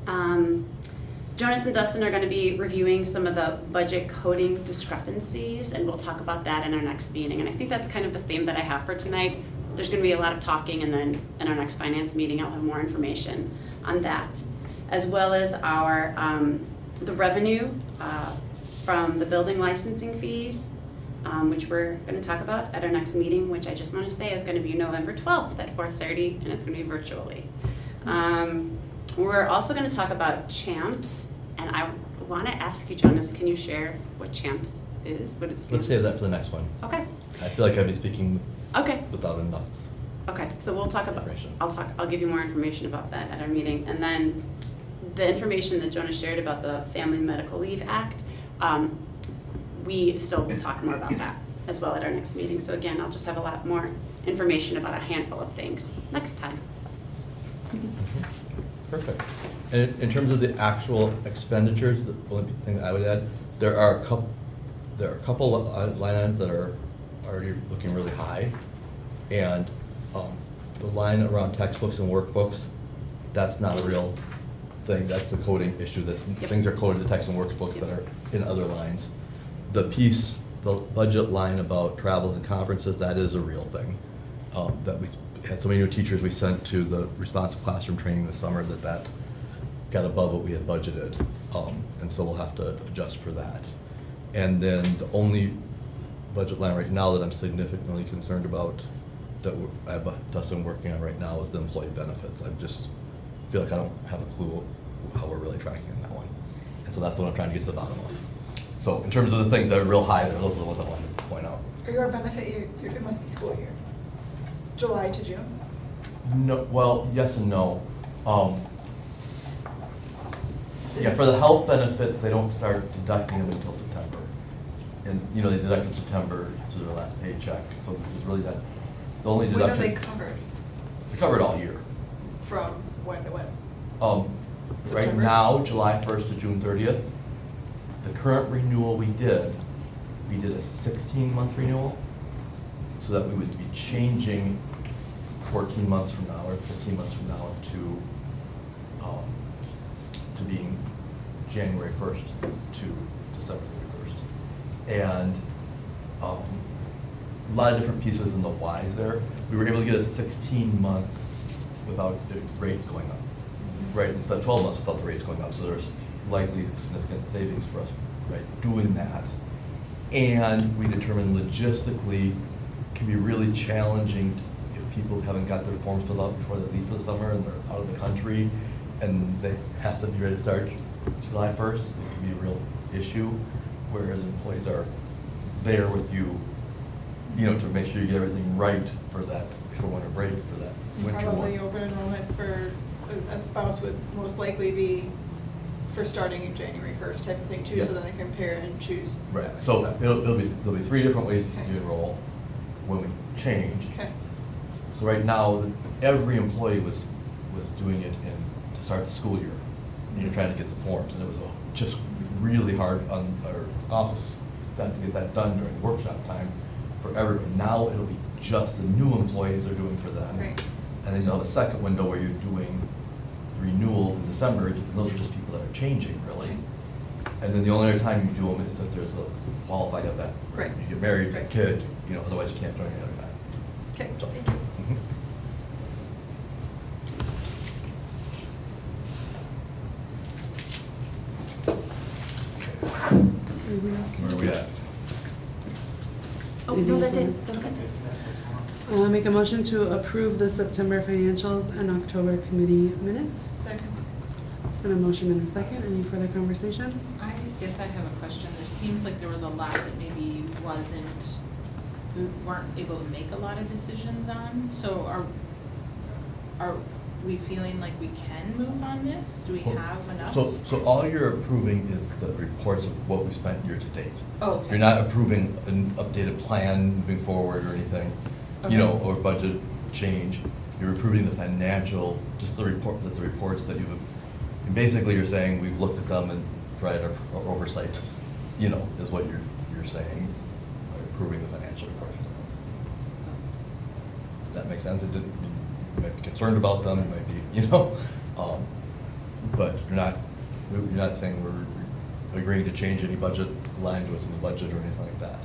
[SPEAKER 10] Jonas and Dustin are going to be reviewing some of the budget coding discrepancies, and we'll talk about that in our next meeting. And I think that's kind of the theme that I have for tonight. There's going to be a lot of talking, and then in our next finance meeting, I'll have more information on that, as well as our the revenue from the building licensing fees, which we're going to talk about at our next meeting, which I just want to say is going to be November 12th at 4:30, and it's going to be virtually. We're also going to talk about CHAMPS, and I want to ask you, Jonas, can you share what CHAMPS is, what it stands for?
[SPEAKER 5] Let's save that for the next one.
[SPEAKER 10] Okay.
[SPEAKER 5] I feel like I've been speaking
[SPEAKER 10] Okay.
[SPEAKER 5] without enough.
[SPEAKER 10] Okay, so we'll talk about,
[SPEAKER 5] Information.
[SPEAKER 10] I'll give you more information about that at our meeting. And then the information that Jonas shared about the Family Medical Leave Act, we still will talk more about that as well at our next meeting. So again, I'll just have a lot more information about a handful of things next time.
[SPEAKER 5] Perfect. And in terms of the actual expenditures, the only thing I would add, there are a couple of line items that are already looking really high. And the line around textbooks and workbooks, that's not a real thing. That's a coding issue, that
[SPEAKER 10] Yep.
[SPEAKER 5] things are coded to text and workbooks that are in other lines. The budget line about travels and conferences, that is a real thing. That we had so many new teachers we sent to the responsive classroom training this summer that got above what we had budgeted. And so we'll have to adjust for that. And then the only budget line right now that I'm significantly concerned about, that I have Dustin working on right now, is the employee benefits. I just feel like I don't have a clue how we're really tracking on that one. And so that's what I'm trying to get to the bottom of. So in terms of the things that are real high, those are the ones I wanted to point out.
[SPEAKER 9] Or your benefit, it must be school year. July to June?
[SPEAKER 5] No, well, yes and no. Yeah, for the health benefits, they don't start deducting them until September. And, you know, they deduct in September through their last paycheck, so it's really that, the only
[SPEAKER 9] When
[SPEAKER 5] deduction.
[SPEAKER 9] are they covered?
[SPEAKER 5] They're covered all year.
[SPEAKER 9] From when to when?
[SPEAKER 5] Right
[SPEAKER 9] September?
[SPEAKER 5] now, July 1st to June 30th. The current renewal we did a 16-month renewal, so that we would be changing 14 months from now, or 15 months from now, to being January 1st to December 31st. And a lot of different pieces in the whys there. We were able to get a 16-month without the rates going up, right? Instead of 12 months without the rates going up, so there's likely significant savings for us, right, doing that. And we determined logistically can be really challenging if people haven't got their forms filled out before they leave for the summer and they're out of the country and they have to be ready to start July 1st. It can be a real issue, whereas employees are there with you, you know, to make sure you get everything right for that, before winter break, for that winter one.
[SPEAKER 9] Probably open enrollment for a spouse would most likely be for starting in January 1st type of thing too,
[SPEAKER 5] Yes.
[SPEAKER 9] so then they compare and choose.
[SPEAKER 5] Right,
[SPEAKER 9] that way,
[SPEAKER 5] so there'll be 3 different ways
[SPEAKER 9] Okay.
[SPEAKER 5] you enroll when we change.
[SPEAKER 9] Okay,
[SPEAKER 5] So right now, every employee was doing it to start the school year, you know, trying to get the forms, and it was just really hard on our office staff to get that done during workshop time for everybody. Now it'll be just the new employees are doing for them.
[SPEAKER 9] Right.
[SPEAKER 5] And then you'll have a second window where you're doing renewals in December, and those are just people that are changing, really. And then the only other time you do them is if there's a qualified event.
[SPEAKER 9] Right.
[SPEAKER 5] You get married, get a
[SPEAKER 9] Right.
[SPEAKER 5] kid, you know, otherwise you can't join any other event.
[SPEAKER 9] okay,
[SPEAKER 5] So-
[SPEAKER 9] thank you.
[SPEAKER 5] Mhm.
[SPEAKER 1] Anything else?
[SPEAKER 5] Where are we at?
[SPEAKER 10] Oh, no, that's it. No, that's it.
[SPEAKER 1] I'll make a motion to approve the September financials and October committee minutes.
[SPEAKER 9] Second.
[SPEAKER 1] And a motion and a second. Any further conversation?
[SPEAKER 2] I guess I have a question. There seems like there was a lot that maybe we weren't able to make a lot of decisions on. So are we feeling like we can move on this? Do we have enough?
[SPEAKER 5] So all you're approving is the reports of what we spent year to date.
[SPEAKER 2] Oh, okay.
[SPEAKER 5] You're not approving an updated plan moving forward or anything, you know, or budget change. You're approving the financial, just the reports that you've, and basically you're saying we've looked at them and tried our oversight, you know, is what you're saying, by approving the financial reports. Does that make sense? You might be concerned about them, you might be, you know, but you're not saying we're agreeing to change any budget line to us in the budget or anything like that.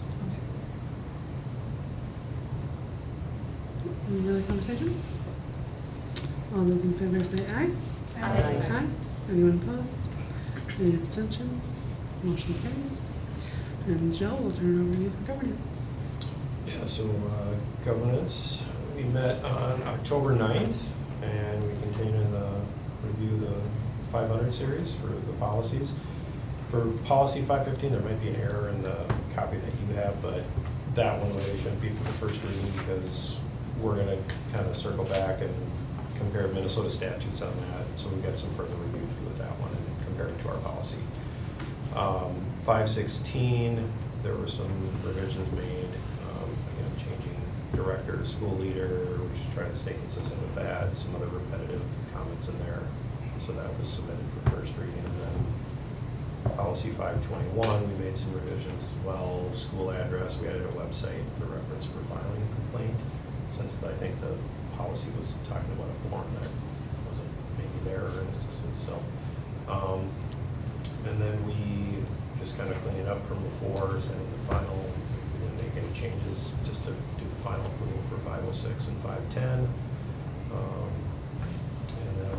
[SPEAKER 1] Any other conversation? All those in favor say aye.
[SPEAKER 10] Aye.
[SPEAKER 1] Anyone opposed? Any abstentions? Motion carries. And Jill, we'll turn it over to you for governance.
[SPEAKER 3] Yeah, so governance, we met on October 9th, and we continue to review the 500 series for the policies. For policy 515, there might be an error in the copy that you have, but that one really shouldn't be for the first reading because we're going to kind of circle back and compare Minnesota statutes on that. So we've got some further review to do with that one and compare it to our policy. 516, there were some revisions made, again, changing director to school leader, we're just trying to stay consistent with that, some other repetitive comments in there. So that was submitted for first reading. And then policy 521, we made some revisions as well. School address, we added a website for reference for filing a complaint, since I think the policy was talking about a form that wasn't maybe there or in existence. So, and then we just kind of cleaned it up from before, saying the final, we didn't make any changes, just to do the final approval for 506 and 510. And then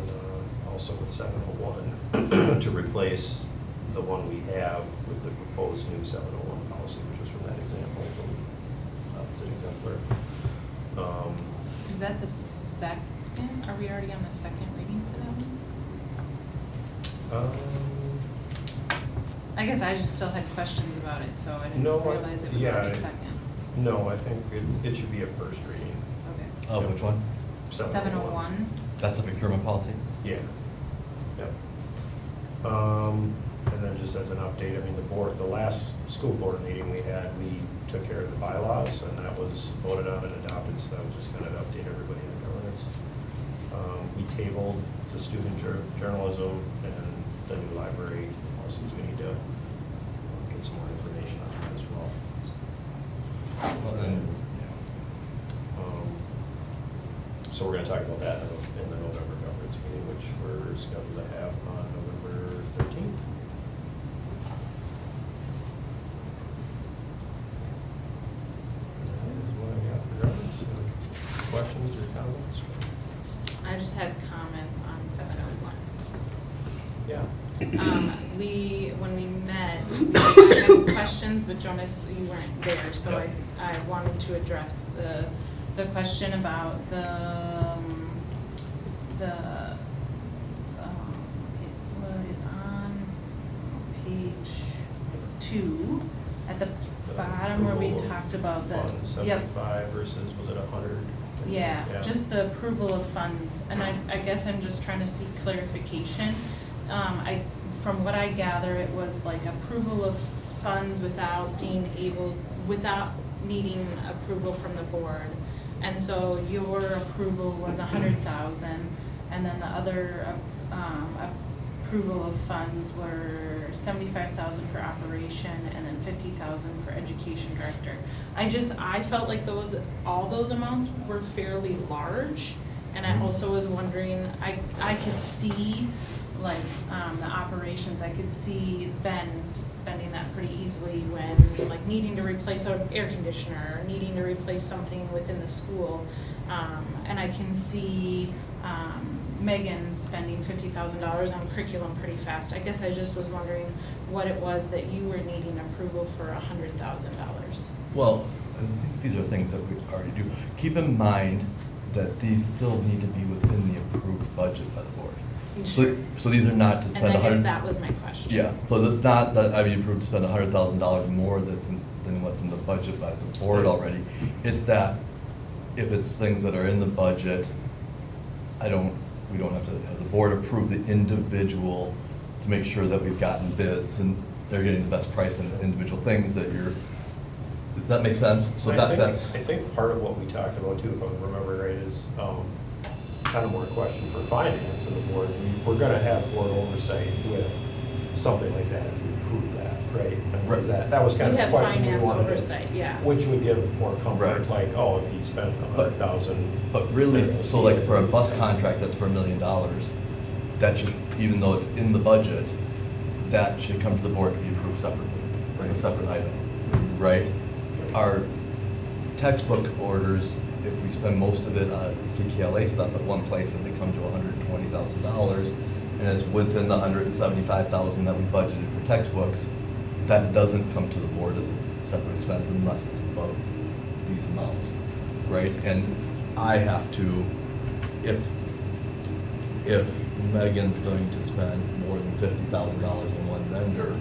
[SPEAKER 3] also with 701 to replace the one we have with the proposed new 701 policy, which was from that example, from the exemplar.
[SPEAKER 2] Is that the second, are we already on the second reading for that one? I guess I just still had questions about it, so I didn't realize it was already second.
[SPEAKER 3] No, I think it should be a first reading.
[SPEAKER 2] Okay.
[SPEAKER 5] Which one?
[SPEAKER 2] 701?
[SPEAKER 5] That's the procurement policy?
[SPEAKER 3] Yeah. Yep. And then just as an update, I mean, the last school board meeting we had, we took care of the bylaws, and that was voted on and adopted, so that was just kind of to update everybody in the governance. We tabled the student journalism and the new library policies. We need to get some more information on that as well. So we're going to talk about that in the November governance meeting, which we're scheduled to have on November 13th. That is what I got for governance. Questions or comments?
[SPEAKER 2] I just had comments on 701.
[SPEAKER 3] Yeah.
[SPEAKER 2] When we met, I had questions, but Jonas, you weren't there, so I wanted to address the question about it's on page 2 at the bottom where we
[SPEAKER 3] Approval of
[SPEAKER 2] talked about the
[SPEAKER 3] funds, 75 versus, was it 100?
[SPEAKER 2] Yeah, just the approval of funds, and I guess I'm just trying to seek clarification. From what I gather, it was like approval of funds without needing approval from the board. And so your approval was 100,000, and then the other approval of funds were 75,000 for operation and then 50,000 for education director. I felt like all those amounts were fairly large, and I also was wondering, I could see like the operations, I could see Ben spending that pretty easily when like needing to replace an air conditioner, or needing to replace something within the school. And I can see Megan spending $50,000 on curriculum pretty fast. I guess I just was wondering what it was that you were needing approval for $100,000.
[SPEAKER 5] Well, I think these are things that we already do. Keep in mind that these still need to be within the approved budget by the board.
[SPEAKER 2] Sure.
[SPEAKER 5] So these are not to spend
[SPEAKER 2] And I
[SPEAKER 5] 100.
[SPEAKER 2] guess that was my question.
[SPEAKER 5] Yeah, so it's not that I'd be approved to spend $100,000 more than what's in the budget by the board already. It's that if it's things that are in the budget, we don't have to have the board approve the individual to make sure that we've gotten bids and they're getting the best price on individual things that does that make sense? So that's.
[SPEAKER 3] I think part of what we talked about too, if I remember right, is kind of more a question for finance and the board. We're going to have board oversight with something like that if we approve that, right? And
[SPEAKER 5] Right.
[SPEAKER 3] that was kind
[SPEAKER 2] We
[SPEAKER 3] of
[SPEAKER 2] have
[SPEAKER 3] the question we
[SPEAKER 2] finance
[SPEAKER 3] wanted.
[SPEAKER 2] oversight, yeah.
[SPEAKER 3] Which would give more comfort,
[SPEAKER 5] Right.
[SPEAKER 3] like, oh, if he spent 100,000.
[SPEAKER 5] But really, so like for a bus contract that's for $1 million, that should, even though it's in the budget, that should come to the board to be approved separately, like a separate item, right? Our textbook orders, if we spend most of it on CKLA stuff at one place, and they come to $120,000, and it's within the $175,000 that we budgeted for textbooks, that doesn't come to the board as a separate expense unless it's above these amounts, right? And I have to, if Megan's going to spend more than $50,000 on one vendor,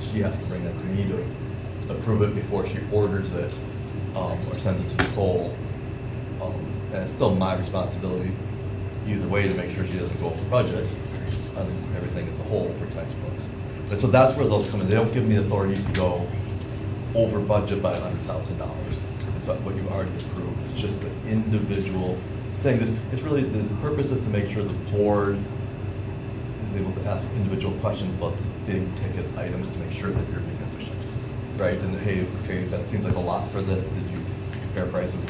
[SPEAKER 5] she has to bring that to me to approve it before she orders it, or sends it to Nicole. And it's still my responsibility either way to make sure she doesn't go over budget on everything as a whole for textbooks. But so that's where those come in. They don't give me authority to go over budget by $100,000. It's what you've already approved. It's just the individual thing. It's really, the purpose is to make sure the board is able to ask individual questions about the big ticket items to make sure that you're being efficient, right? And hey, okay, that seems like a lot for this. Did you compare prices?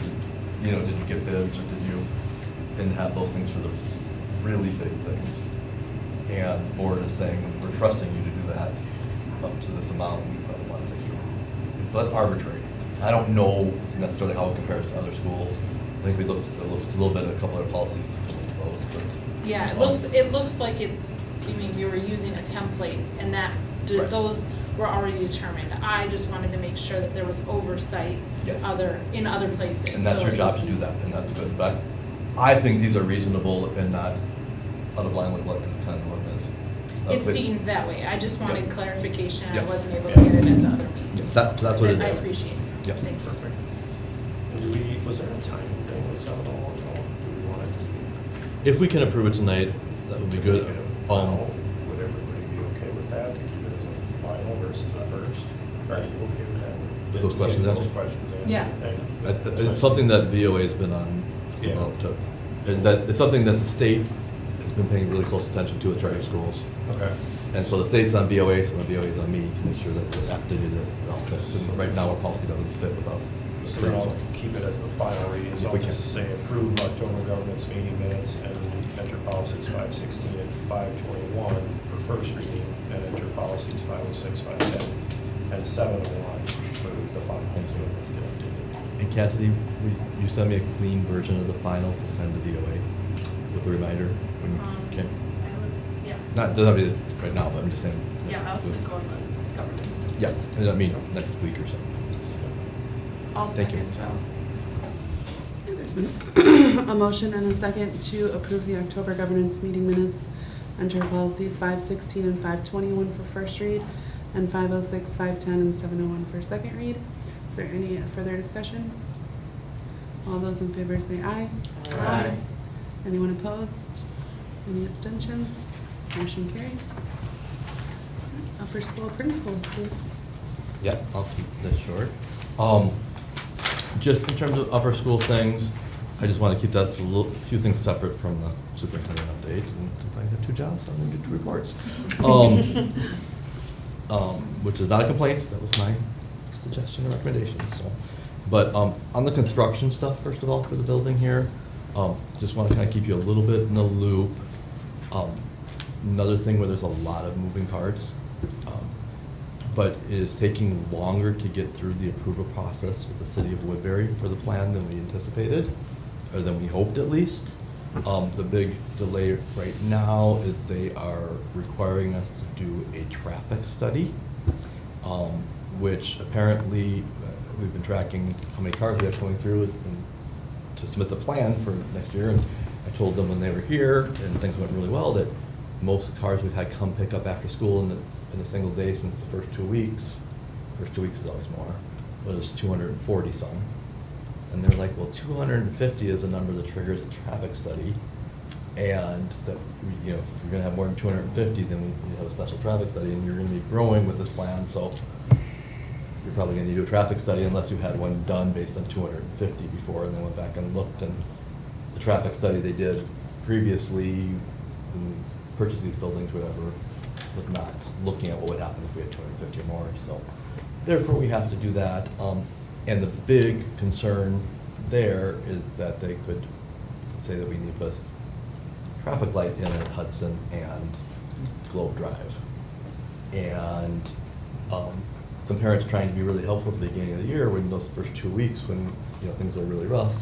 [SPEAKER 5] Did you get bids, or did you, and have those things for the really big things? And board is saying, we're trusting you to do that up to this amount. We probably want to make sure. So that's arbitrary. I don't know necessarily how it compares to other schools. I think we looked a little bit at a couple other policies to come up with those, but.
[SPEAKER 2] Yeah, it looks like it's, I mean, we were using a template and that,
[SPEAKER 5] Right.
[SPEAKER 2] those were already determined. I just wanted to make sure that there was oversight
[SPEAKER 5] Yes.
[SPEAKER 2] in other places.
[SPEAKER 5] And that's
[SPEAKER 2] so
[SPEAKER 5] your job to do that, and that's good. But I think these are reasonable and not out of line with what the kind of ordinance.
[SPEAKER 2] It seemed that way. I just wanted
[SPEAKER 5] Yep.
[SPEAKER 2] clarification. I
[SPEAKER 5] Yep.
[SPEAKER 2] wasn't able to get it at the other meetings.
[SPEAKER 5] Yes, that's what it
[SPEAKER 2] I
[SPEAKER 5] is.
[SPEAKER 2] appreciate it.
[SPEAKER 5] Yep.
[SPEAKER 2] Thank you.
[SPEAKER 3] Perfect. And was there a timing thing with some of the ones? Do we want to?
[SPEAKER 5] If we can approve it tonight, that would be good.
[SPEAKER 3] Would everybody be okay with that, to keep it as a final versus a first? Are you okay with that?
[SPEAKER 5] With those questions
[SPEAKER 3] Those
[SPEAKER 5] answered?
[SPEAKER 3] questions answered?
[SPEAKER 2] Yeah.
[SPEAKER 3] Thank you.
[SPEAKER 5] It's something that VOA has been on
[SPEAKER 3] Yeah.
[SPEAKER 5] about, and that it's something that the state has been paying really close attention to at charter schools.
[SPEAKER 3] Okay.
[SPEAKER 5] And so the state's on BOA, so the BOA is on me to make sure that we're updated it all fits. And right now, our policy doesn't fit without.
[SPEAKER 3] So then I'll keep it as the final reading, so
[SPEAKER 5] If
[SPEAKER 3] I'll
[SPEAKER 5] we can.
[SPEAKER 3] just say approve October governance meeting minutes and enter policies 516 and 521 for first reading, and enter policies 506, 510, and 701 for the final.
[SPEAKER 5] And Cassidy, will you send me a clean version of the finals to send to BOA with a reminder? when you can?
[SPEAKER 2] Yeah.
[SPEAKER 5] Not, doesn't have to be right now, but I'm just saying.
[SPEAKER 2] Yeah, I'll take on the governance.
[SPEAKER 5] Yeah, and I mean, next week or so.
[SPEAKER 9] I'll
[SPEAKER 5] Thank you.
[SPEAKER 9] second, Joe.
[SPEAKER 1] A motion and a second to approve the October governance meeting minutes under policies 516 and 521 for first read, and 506, 510, and 701 for second read. Is there any further discussion? All those in favor say aye.
[SPEAKER 4] Aye.
[SPEAKER 1] Anyone opposed? Any abstentions? Motion carries. Upper school principal, please.
[SPEAKER 5] Yep, I'll keep this short. Just in terms of upper school things, I just want to keep that a few things separate from the superintendent update. And since I have two jobs, I'm going to get two reports. Which is not a complaint, that was my suggestion or recommendation, so. But on the construction stuff, first of all, for the building here, just want to kind of keep you a little bit in the loop. Another thing where there's a lot of moving parts, but it is taking longer to get through the approval process with the city of Woodbury for the plan than we anticipated, or than we hoped at least. The big delay right now is they are requiring us to do a traffic study, which apparently we've been tracking how many cars we have going through to submit the plan for next year. And I told them when they were here and things went really well that most cars we've had come pick up after school in a single day since the first 2 weeks. First 2 weeks is always more. Was 240 some. And they're like, well, 250 is a number that triggers a traffic study. And that, if you're gonna have more than 250, then we have a special traffic study, and you're gonna be growing with this plan, so you're probably gonna need to do a traffic study unless you had one done based on 250 before, and then went back and looked, and the traffic study they did previously, when purchased these buildings, whatever, was not looking at what would happen if we had 250 or more, so therefore we have to do that. And the big concern there is that they could say that we need to put a traffic light in at Hudson and Globe Drive. And some parents trying to be really helpful at the beginning of the year, when those first 2 weeks when things are really rough,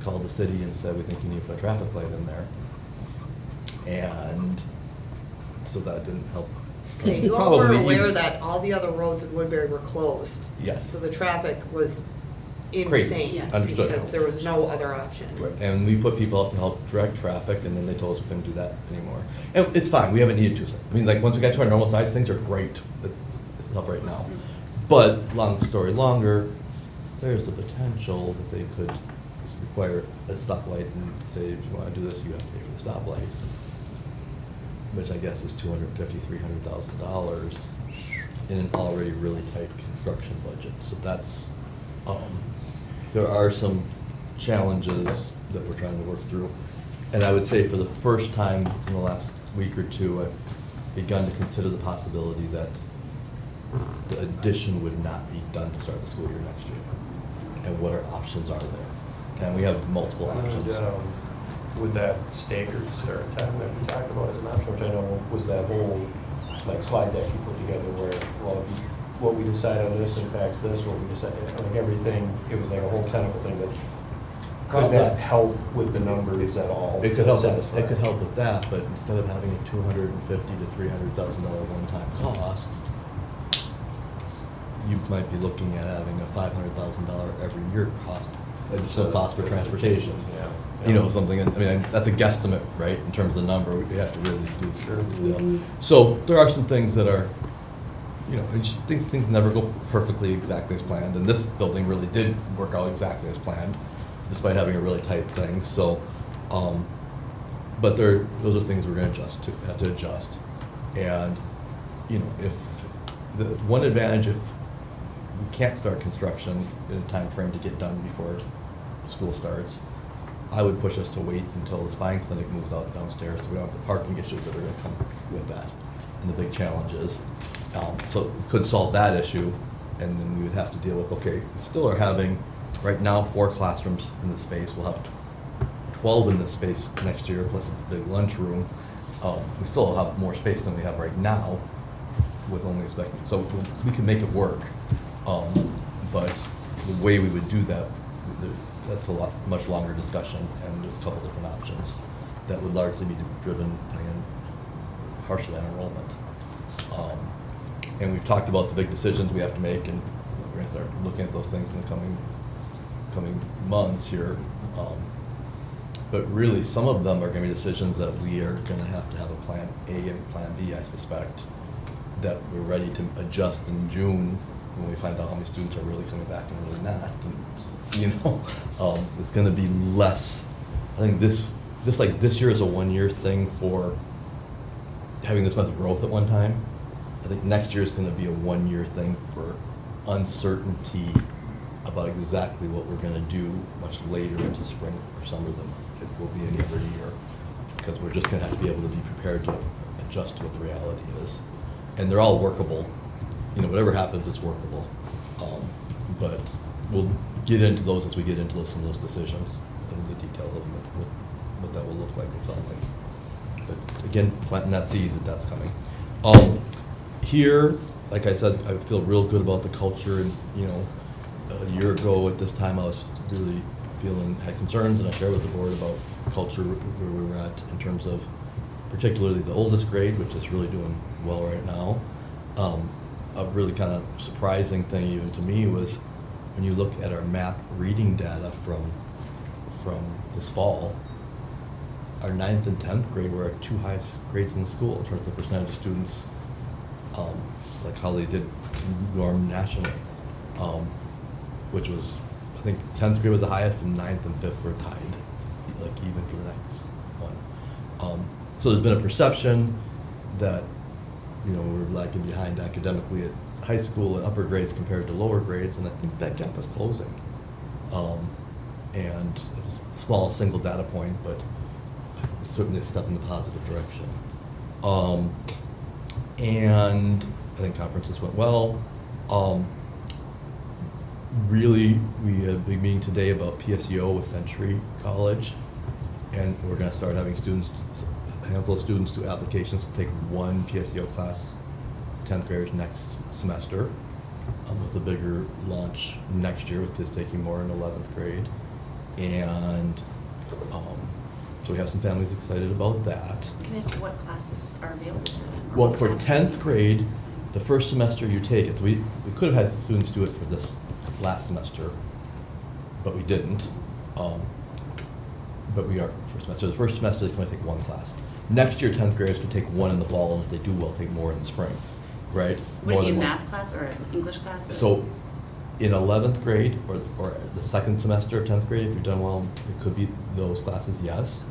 [SPEAKER 5] called the city and said, we think you need to put a traffic light in there. And so that didn't help.
[SPEAKER 4] Okay, you all were
[SPEAKER 5] Probably
[SPEAKER 4] aware
[SPEAKER 5] either.
[SPEAKER 4] that all the other roads in Woodbury were closed.
[SPEAKER 5] Yes.
[SPEAKER 4] So the traffic was
[SPEAKER 5] Crazy.
[SPEAKER 4] insane.
[SPEAKER 10] Yeah.
[SPEAKER 5] Understood.
[SPEAKER 4] Because there was no other option.
[SPEAKER 5] Right. And we put people out to help direct traffic, and then they told us we couldn't do that anymore. And it's fine, we haven't needed to. I mean, like, once we got to our normal size, things are great. It's tough right now. But, long story longer, there's a potential that they could require a stoplight and say, if you want to do this, you have to pay for the stoplight. Which I guess is $250,000, $300,000 in an already really tight construction budget. So that's there are some challenges that we're trying to work through. And I would say for the first time in the last week or two, I've begun to consider the possibility that the addition would not be done to start the school year next year, and what our options are there. And we have multiple options.
[SPEAKER 3] Would that staggered start time that we talked about as an option, which I know was that whole like slide deck you put together where, well, what we decide on this impacts this, what we decide, like everything, it was like a whole technical thing that, could that help with the numbers at all?
[SPEAKER 5] It could
[SPEAKER 3] to
[SPEAKER 5] help.
[SPEAKER 3] satisfy?
[SPEAKER 5] It could help with that, but instead of having a $250,000 to $300,000 one-time cost, you might be looking at having a $500,000 every year cost, additional cost for transportation.
[SPEAKER 3] Yeah.
[SPEAKER 5] You know, something. I mean, that's a guesstimate, right? In terms of the number, we have to really do.
[SPEAKER 3] Sure.
[SPEAKER 5] So there are some things that are, you know, things never go perfectly exactly as planned, and this building really did work out exactly as planned, despite having a really tight thing. So, but those are things we're going to have to adjust. And, you know, if the one advantage, if we can't start construction in a time frame to get done before school starts, I would push us to wait until the spine clinic moves out downstairs, so we don't have the parking issues that are going to come with that, and the big challenges. So we could solve that issue, and then we would have to deal with, okay, we still are having, right now, 4 classrooms in the space. We'll have 12 in this space next year, plus a big lunchroom. We still have more space than we have right now, with only expecting, so we can make it work. But the way we would do that, that's a much longer discussion, and a couple different options that would largely be driven partially on enrollment. And we've talked about the big decisions we have to make, and we're going to start looking at those things in the coming months here. But really, some of them are going to be decisions that we are going to have a plan A and plan B, I suspect, that we're ready to adjust in June when we find out how many students are really coming back and really not. And, you know, it's going to be less. I think this year is a 1-year thing for having this much growth at one time. I think next year is going to be a 1-year thing for uncertainty about exactly what we're going to do much later into spring or summer than it will be any other year, because we're just going to have to be able to be prepared to adjust to what the reality is. And they're all workable. You know, whatever happens, it's workable. But we'll get into those as we get into some of those decisions and the details of what that will look like and sound like. But again, planting that seed that's coming. Here, like I said, I feel real good about the culture. And, you know, a year ago at this time, I was really had concerns, and I shared with the board about culture, where we were at in terms of particularly the oldest grade, which is really doing well right now. A really kind of surprising thing even to me was when you look at our MAP reading data from this fall, our 9th and 10th grade were our 2 highest grades in the school in terms of percentage of students, like how they did norm nationally, which was, I think 10th grade was the highest, and 9th and 5th were tied, like even for the next one. So there's been a perception that, you know, we're lagging behind academically at high school and upper grades compared to lower grades, and I think that gap is closing. And it's a small single data point, but it's certainly a step in the positive direction. And I think conferences went well. Really, we had a big meeting today about PSEO with Century College, and we're going to start having a handful of students do applications to take 1 PSEO class, 10th graders next semester, with a bigger launch next year with kids taking more in 11th grade. And so we have some families excited about that.
[SPEAKER 10] Can I ask what classes are available for them?
[SPEAKER 5] Well, for 10th grade, the first semester you take it, we could have had students do it for this last semester, but we didn't. But we are first semester. The first semester they can only take 1 class. Next year, 10th graders can take 1 in the fall, and if they do well, take more in the spring, right?
[SPEAKER 10] Would
[SPEAKER 5] More
[SPEAKER 10] it be a
[SPEAKER 5] than one.
[SPEAKER 10] math class or an English class?
[SPEAKER 5] So in 11th grade or the second semester of 10th grade, if you've done well, it could be those classes, yes.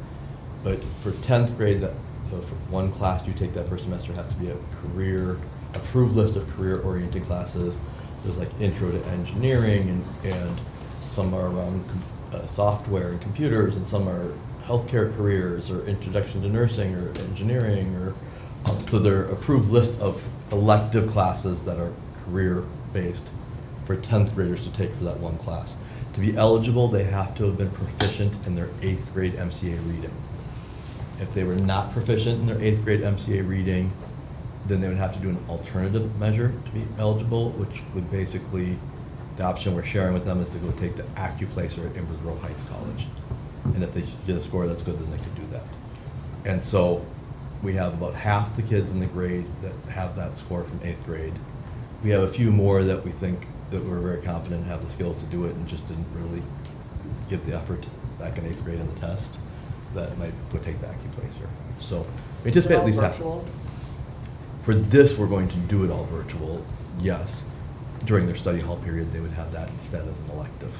[SPEAKER 5] But for 10th grade, for 1 class you take that first semester has to be a approved list of career-oriented classes. There's like intro to engineering and some are around software and computers, and some are healthcare careers, or introduction to nursing, or engineering, or, so they're approved list of elective classes that are career-based for 10th graders to take for that one class. To be eligible, they have to have been proficient in their 8th grade MCA reading. If they were not proficient in their 8th grade MCA reading, then they would have to do an alternative measure to be eligible, which would basically, the option we're sharing with them is to go take the AccuPlacer at Embers Row Heights College. And if they get a score that's good, then they could do that. And so we have about half the kids in the grade that have that score from 8th grade. We have a few more that we think that we're very confident have the skills to do it and just didn't really give the effort back in 8th grade on the test that might go take the AccuPlacer. So we anticipate at least half.
[SPEAKER 4] Virtual?
[SPEAKER 5] For this, we're going to do it all virtual, yes. During their study hall period, they would have that instead as an elective.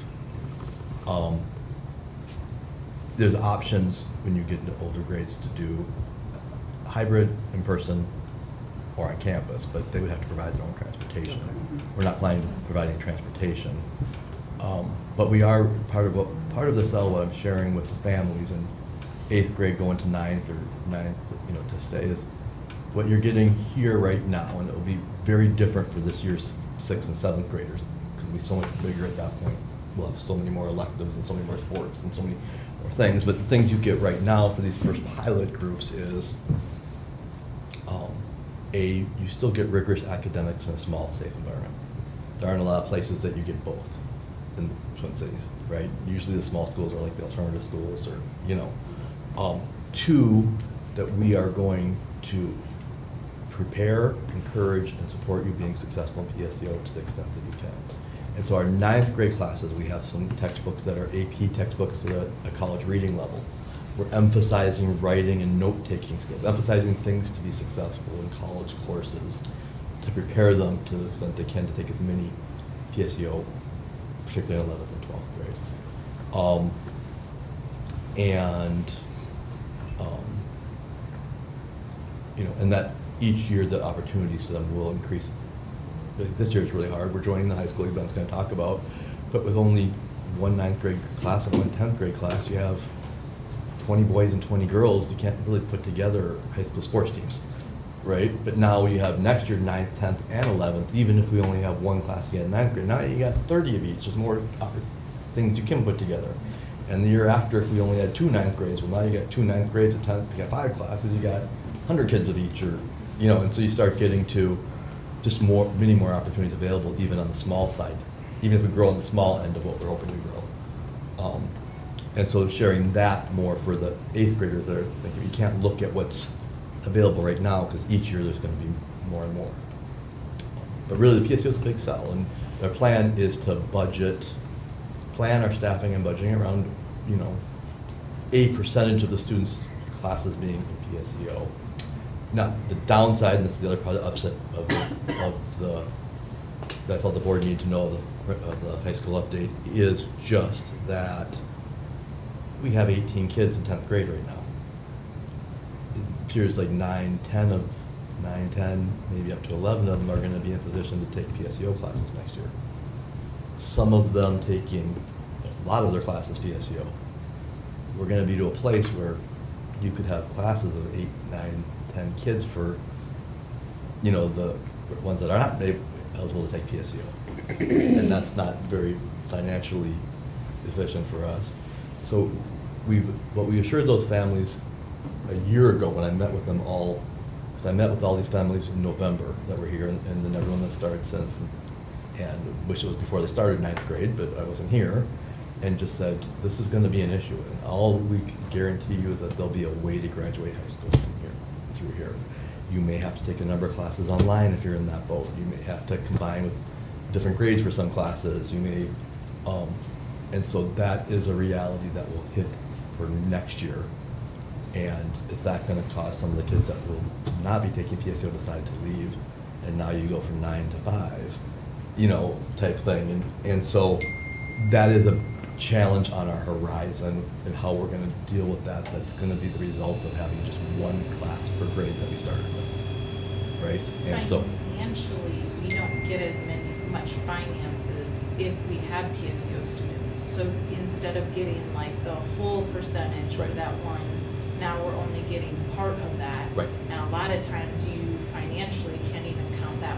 [SPEAKER 5] There's options when you get into older grades to do hybrid, in person, or on campus, but they would have to provide their own transportation. We're not planning on providing transportation. But we are, part of the cell, what I'm sharing with the families in 8th grade going to 9th or 9th, to stay, is what you're getting here right now, and it will be very different for this year's 6th and 7th graders, because it'll be so much bigger at that point. We'll have so many more electives and so many more sports and so many more things, but the things you get right now for these first pilot groups is, you still get rigorous academics in a small, safe environment. There aren't a lot of places that you get both in the Twin Cities, right? Usually the small schools are like the alternative schools, or, 2, that we are going to prepare, encourage, and support you being successful in PSEO to the extent that you can. And so our 9th grade classes, we have some textbooks that are AP textbooks that are at a college reading level. We're emphasizing writing and note-taking skills, emphasizing things to be successful in college courses, to prepare them to the extent they can to take as many PSEO, particularly in 11th and 12th grade. And that each year the opportunities to them will increase. This year is really hard. We're joining the high school events going to talk about, but with only one 9th grade class and one 10th grade class, you have 20 boys and 20 girls. You can't really put together high school sports teams, right? But now you have next year 9th, 10th, and 11th, even if we only have one class again in 9th grade. Now you got 30 of each. There's more things you can put together. And the year after, if we only had 2 9th grades, well, now you got 2 9th grades, a 10th, you got 5 classes, you got 100 kids of each, or, and so you start getting to just many more opportunities available, even on the small side, even if we grow on the small end of what we're hoping to grow. And so sharing that more for the 8th graders that are thinking, you can't look at what's available right now, because each year there's going to be more and more. But really, the PSEO is a big sell, and their plan is to plan our staffing and budgeting around, a percentage of the students' classes being in PSEO. Now, the downside, and this is the other part of the upset that I felt the board needed to know of the high school update, is just that we have 18 kids in 10th grade right now. It appears like 9, 10, maybe up to 11 of them are going to be in a position to take PSEO classes next year. Some of them taking a lot of their classes PSEO. We're going to be to a place where you could have classes of 8, 9, 10 kids for, the ones that are not eligible to take PSEO. And that's not very financially efficient for us. So what we assured those families a year ago when I met with them all, because I met with all these families in November that were here, and then everyone that started since, and wish it was before they started 9th grade, but I wasn't here, and just said, this is going to be an issue, and all we can guarantee you is that there'll be a way to graduate high school through here. You may have to take a number of classes online if you're in that boat. You may have to combine with different grades for some classes. You may, and so that is a reality that will hit for next year. And is that going to cause some of the kids that will not be taking PSEO decide to leave, and now you go from 9 to 5, type thing. And so that is a challenge on our horizon, and how we're going to deal with that. That's going to be the result of having just one class per grade that we started with, right? And so
[SPEAKER 2] financially, we don't get as much finances if we have PSEO students. So instead of getting like the whole percentage for
[SPEAKER 5] Right.
[SPEAKER 2] that one, now we're only getting part of that.
[SPEAKER 5] Right.
[SPEAKER 2] Now, a lot of times you financially can't even count that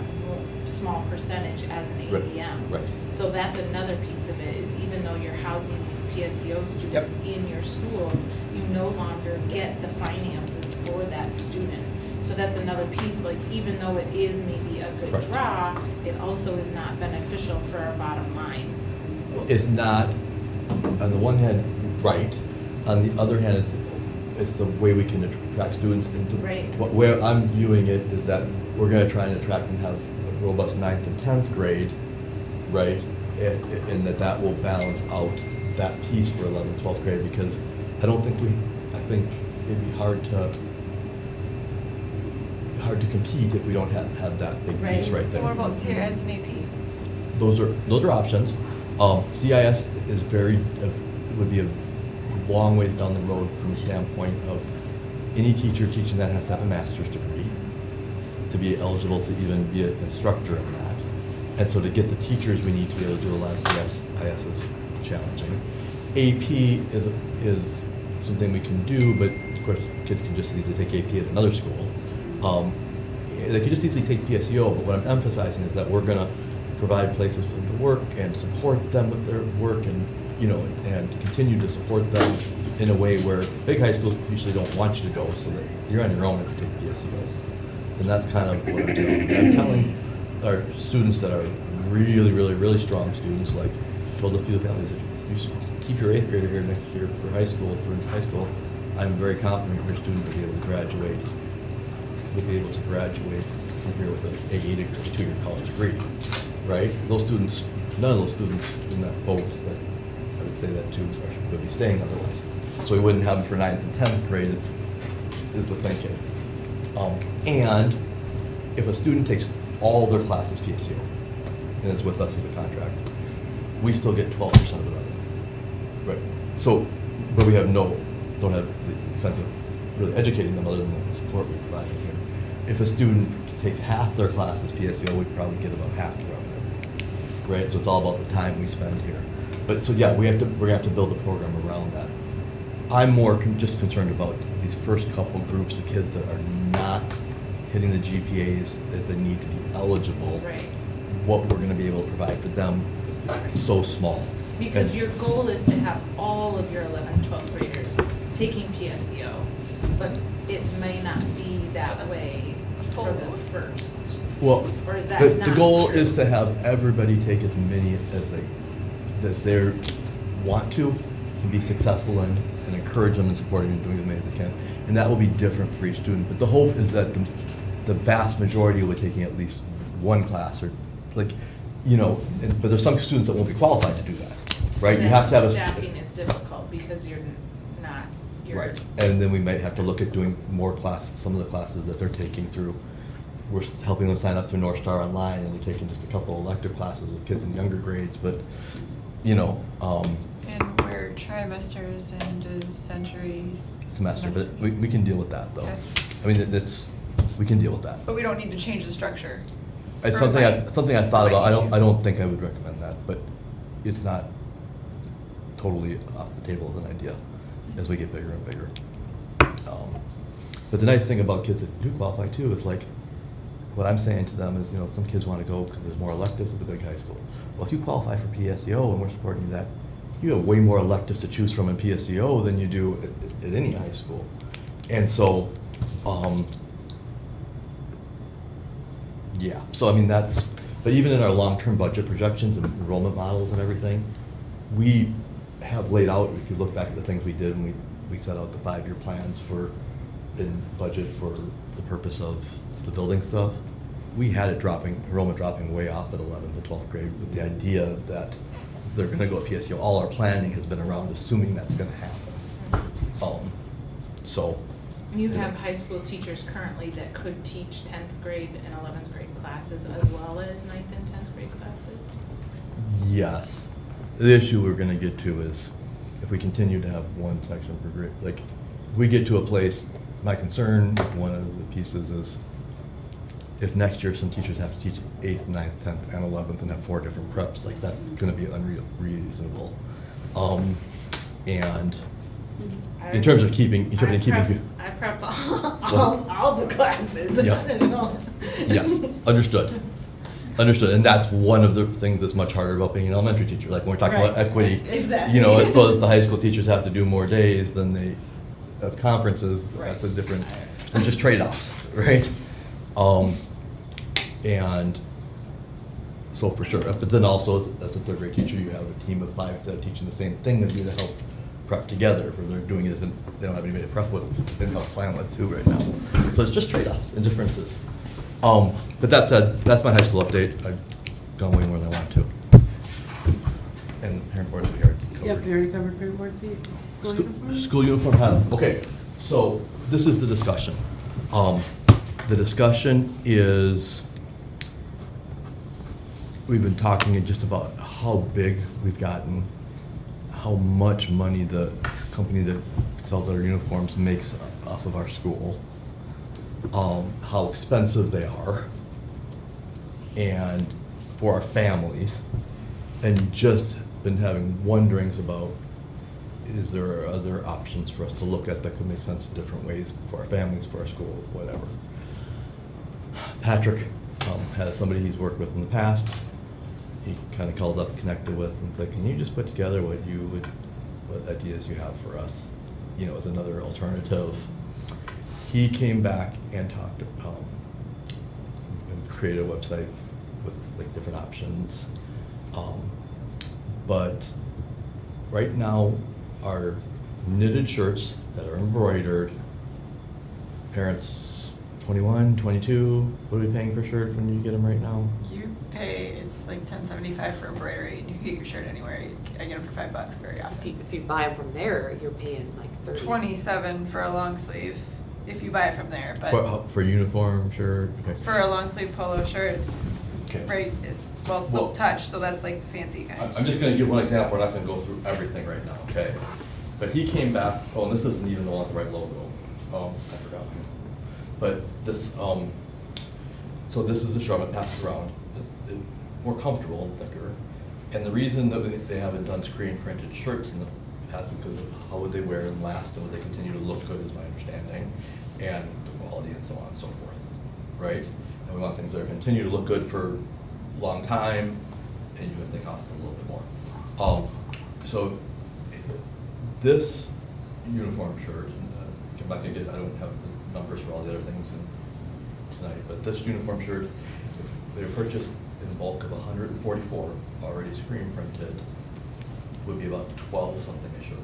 [SPEAKER 2] small percentage as an
[SPEAKER 5] Right.
[SPEAKER 2] ADM.
[SPEAKER 5] Right.
[SPEAKER 2] So that's another piece of it, is even though you're housing these PSEO students in your school, you no longer get the finances for that student. So that's another piece, like even though it is maybe a good
[SPEAKER 5] Right.
[SPEAKER 2] draw, it also is not beneficial for our bottom line.
[SPEAKER 5] It's not, on the one hand, right, on the other hand, it's the way we can attract students. And
[SPEAKER 2] Right.
[SPEAKER 5] Where I'm viewing it is that we're gonna try and attract and have a robust 9th and 10th grade, right? And that will balance out that piece for 11th, 12th grade, because I think it'd be hard to compete if we don't have that big piece
[SPEAKER 2] Right.
[SPEAKER 5] right there.
[SPEAKER 8] What about CIS and AP?
[SPEAKER 5] Those are options. CIS is would be a long ways down the road from the standpoint of any teacher teaching that has to have a master's degree to be eligible to even be an instructor in that. And so to get the teachers we need to be able to do a lot of CIS is challenging. AP is something we can do, but of course kids can just easily take AP at another school. They could just easily take PSEO, but what I'm emphasizing is that we're gonna provide places for them to work and support them with their work and, and continue to support them in a way where big high schools usually don't want you to go, so that you're on your own if you take PSEO. And that's kind of what I'm doing. And I'm telling our students that are really, really, really strong students, like I told a few families, if you should keep your 8th grader here next year for high school, through high school, I'm very confident your student will be able to graduate from here with an AA degree, a 2-year college degree, right? Those students, none of those students in that boat, that I would say that too, would be staying otherwise. So we wouldn't have them for 9th and 10th grade is the thinking. And if a student takes all their classes PSEO and is with us with a contract, we still get 12% of the revenue. Right. So, but we don't have the sense of really educating them other than the support we provide here. If a student takes half their classes PSEO, we probably get about half the revenue. Right. So it's all about the time we spend here. But so yeah, we're gonna have to build a program around that. I'm more just concerned about these first couple groups of kids that are not hitting the GPAs that they need to be eligible.
[SPEAKER 2] Right.
[SPEAKER 5] What we're gonna be able to provide for them is so small.
[SPEAKER 2] Because
[SPEAKER 5] And-
[SPEAKER 2] your goal is to have all of your 11th, 12th graders taking PSEO, but it may not be that way for the first.
[SPEAKER 5] Well,
[SPEAKER 2] Or is that
[SPEAKER 5] the
[SPEAKER 2] not
[SPEAKER 5] goal
[SPEAKER 2] true?
[SPEAKER 5] is to have everybody take as many as they want to and be successful in, and encourage them and support them and doing as many as they can. And that will be different for each student. But the hope is that the vast majority will be taking at least one class, or like, but there's some students that won't be qualified to do that, right? You
[SPEAKER 2] Then
[SPEAKER 5] have to have a.
[SPEAKER 2] Staffing is difficult because you're not.
[SPEAKER 5] Right, and then we might have to look at doing more some of the classes that they're taking through. We're helping them sign up through North Star Online, and they're taking just a couple elective classes with kids in younger grades, but,
[SPEAKER 8] And we're trimesters and is centuries.
[SPEAKER 5] semester, but we can deal with that, though.
[SPEAKER 8] Okay.
[SPEAKER 5] I mean, we can deal with that.
[SPEAKER 8] But we don't need to change the structure.
[SPEAKER 5] It's
[SPEAKER 8] For
[SPEAKER 5] something
[SPEAKER 8] like-
[SPEAKER 5] I've thought about.
[SPEAKER 8] Right,
[SPEAKER 5] I don't think I would recommend that, but it's not totally off the table as an idea as we get bigger and bigger. But the nice thing about kids that do qualify too is like, what I'm saying to them is, some kids want to go because there's more electives at the big high school. Well, if you qualify for PSEO and we're supporting you that, you have way more electives to choose from in PSEO than you do at any high school. And so, yeah, so I mean, but even in our long-term budget projections and enrollment models and everything, we have laid out, if you look back at the things we did, and we set out the 5-year plans in budget for the purpose of the building stuff, we had enrollment dropping way off at 11th and 12th grade with the idea that they're gonna go at PSEO. All our planning has been around assuming that's gonna happen. So.
[SPEAKER 2] You have high school teachers currently that could teach 10th grade and 11th grade classes as well as 9th and 10th grade classes?
[SPEAKER 5] Yes. The issue we're gonna get to is if we continue to have one section per grade, like, if we get to a place, my concern with one of the pieces is if next year some teachers have to teach 8th, 9th, 10th, and 11th and have 4 different preps, like that's gonna be unreasonable. And in terms of keeping.
[SPEAKER 2] I prep all the classes.
[SPEAKER 5] Yeah. Yes, understood. Understood, and that's one of the things that's much harder about being an elementary teacher. Like when we're talking about
[SPEAKER 2] Right.
[SPEAKER 5] equity,
[SPEAKER 2] Exactly.
[SPEAKER 5] you know, as well as the high school teachers have to do more days than they have conferences. That's a different. There's just trade-offs, right? And so for sure, but then also as a third grade teacher, you have a team of 5 that are teaching the same thing that you to help prep together, where they're doing it isn't, they don't have anybody to prep with, they don't have a plan with too right now. So it's just trade-offs and differences. But that said, that's my high school update. I've gone way more than I want to. And parent boards we already covered.
[SPEAKER 1] Yep, we already covered parent board seat, school uniforms.
[SPEAKER 5] School uniform pilot. Okay, so this is the discussion. The discussion is, we've been talking just about how big we've gotten, how much money the company that sells our uniforms makes off of our school, how expensive they are, and for our families, and just been having wonderings about, is there other options for us to look at that could make sense in different ways for our families, for our school, whatever. Patrick has somebody he's worked with in the past. He kind of called up, connected with, and said, can you just put together what ideas you have for us, you know, as another alternative. He came back and talked about, and created a website with like different options. But right now, our knitted shirts that are embroidered, parents 21, 22, what are we paying for shirts when you get them right now?
[SPEAKER 8] You pay, it's like $10.75 for embroidery, and you can get your shirt anywhere. I get them for $5 very often.
[SPEAKER 4] If you buy them from there, you're paying like 30.
[SPEAKER 8] 27 for a long sleeve, if you buy it from there, but
[SPEAKER 5] For uniform shirt? Okay.
[SPEAKER 8] for a long sleeve polo shirt,
[SPEAKER 5] Okay.
[SPEAKER 8] right, is, well, silk touch, so that's like the fancy kind.
[SPEAKER 5] I'm just gonna give one example, we're not gonna go through everything right now, okay? But he came back, oh, and this isn't even the one with the right logo, I forgot. But this, so this is the shirt, I passed it around, it's more comfortable and thicker. And the reason that they haven't done screen printed shirts in the past is because of how would they wear and last, and would they continue to look good, is my understanding, and the quality and so on and so forth, right? And we want things that continue to look good for a long time, and even if they cost a little bit more. So this uniform shirt, I'm not gonna get, I don't have the numbers for all the other things tonight, but this uniform shirt, they were purchased in bulk of 144, already screen printed, would be about 12 something a shirt.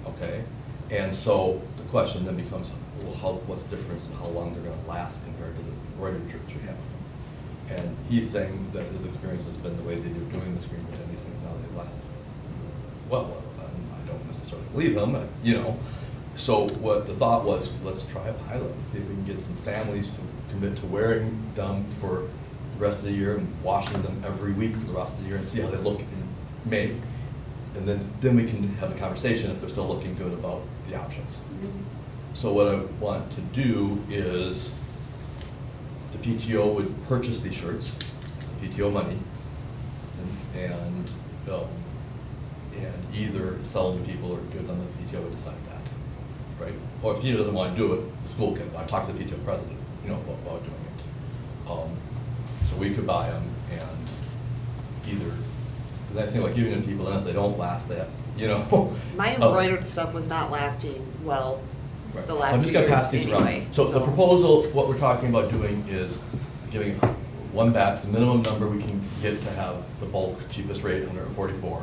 [SPEAKER 5] Okay, and so the question then becomes, well, what's the difference in how long they're gonna last compared to the embroidered shirts we have? And he's saying that his experience has been the way they do doing the screen print, and these things now they last well. I don't necessarily believe him, you know. So what the thought was, let's try a pilot, see if we can get some families to commit to wearing them for the rest of the year and washing them every week for the rest of the year and see how they look in May. And then we can have a conversation if they're still looking good about the options. So what I want to do is the PTO would purchase these shirts, PTO money, and either sell them to people or give them, the PTO would decide that, right? Or if PTO doesn't want to do it, the school can. I talked to the PTO president, you know, about doing it. So we could buy them and either, the nice thing about giving them to people, and if they don't last, they have, you know.
[SPEAKER 4] My embroidered stuff was not lasting well
[SPEAKER 5] Right.
[SPEAKER 4] the last
[SPEAKER 5] I'm
[SPEAKER 4] few
[SPEAKER 5] just gonna
[SPEAKER 4] years
[SPEAKER 5] pass these around.
[SPEAKER 4] anyway.
[SPEAKER 5] So the proposal, what we're talking about doing is giving one batch, the minimum number we can get to have the bulk cheapest rate, 144.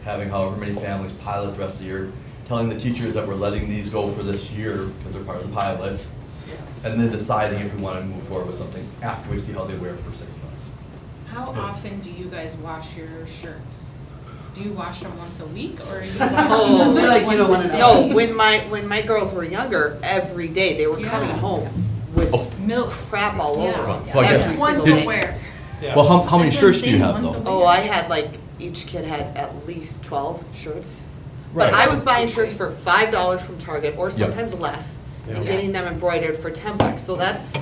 [SPEAKER 5] Having however many families pilot the rest of the year, telling the teachers that we're letting these go for this year because they're part of the pilot, and then deciding if we want to move forward with something after we see how they wear for 6 months.
[SPEAKER 2] How often do you guys wash your shirts? Do you wash them once a week, or are you
[SPEAKER 4] Oh,
[SPEAKER 2] washing them
[SPEAKER 1] like, you don't
[SPEAKER 2] once a
[SPEAKER 1] wanna
[SPEAKER 2] day?
[SPEAKER 1] know.
[SPEAKER 4] No, when my girls were younger, every day they were
[SPEAKER 2] Yeah.
[SPEAKER 4] coming home with
[SPEAKER 5] Oh.
[SPEAKER 2] Milk.
[SPEAKER 4] crap all over
[SPEAKER 2] Yeah.
[SPEAKER 4] them.
[SPEAKER 5] Well, I guess-
[SPEAKER 4] Every
[SPEAKER 8] Once
[SPEAKER 4] single
[SPEAKER 8] a
[SPEAKER 4] day.
[SPEAKER 8] wear.
[SPEAKER 5] Well, how many
[SPEAKER 2] That's what I'm
[SPEAKER 5] shirts do you
[SPEAKER 2] saying,
[SPEAKER 5] have
[SPEAKER 2] once a
[SPEAKER 5] though?
[SPEAKER 2] week.
[SPEAKER 4] Oh, I had like, each kid had at least 12 shirts.
[SPEAKER 5] Right.
[SPEAKER 4] But I was buying shirts for $5 from Target or
[SPEAKER 5] Yep.
[SPEAKER 4] sometimes less, and
[SPEAKER 3] Yeah.
[SPEAKER 4] getting them embroidered for $10. So that's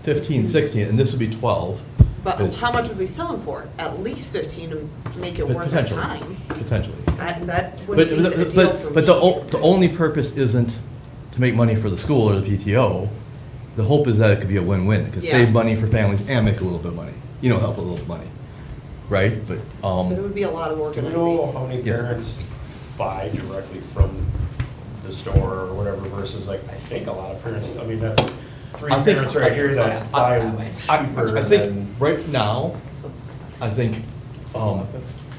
[SPEAKER 5] 15, 16, and this would be 12.
[SPEAKER 4] But how much would we sell them for? At least 15 to make it worth our
[SPEAKER 5] Potentially.
[SPEAKER 4] time.
[SPEAKER 5] Potentially.
[SPEAKER 4] That
[SPEAKER 5] But,
[SPEAKER 4] wouldn't be the deal for me.
[SPEAKER 5] but the only purpose isn't to make money for the school or the PTO. The hope is that it could be a win-win. It could
[SPEAKER 4] Yeah.
[SPEAKER 5] save money for families and make a little bit of money. You know, help a little bit of money, right? But,
[SPEAKER 4] But it would be a lot of
[SPEAKER 3] Do you
[SPEAKER 4] organizing.
[SPEAKER 3] know how many
[SPEAKER 5] Yeah.
[SPEAKER 3] parents buy directly from the store or whatever versus like, I think a lot of parents, I mean, that's three
[SPEAKER 5] I think-
[SPEAKER 3] parents right here that buy them cheaper
[SPEAKER 5] I
[SPEAKER 3] than.
[SPEAKER 5] think right now, I think,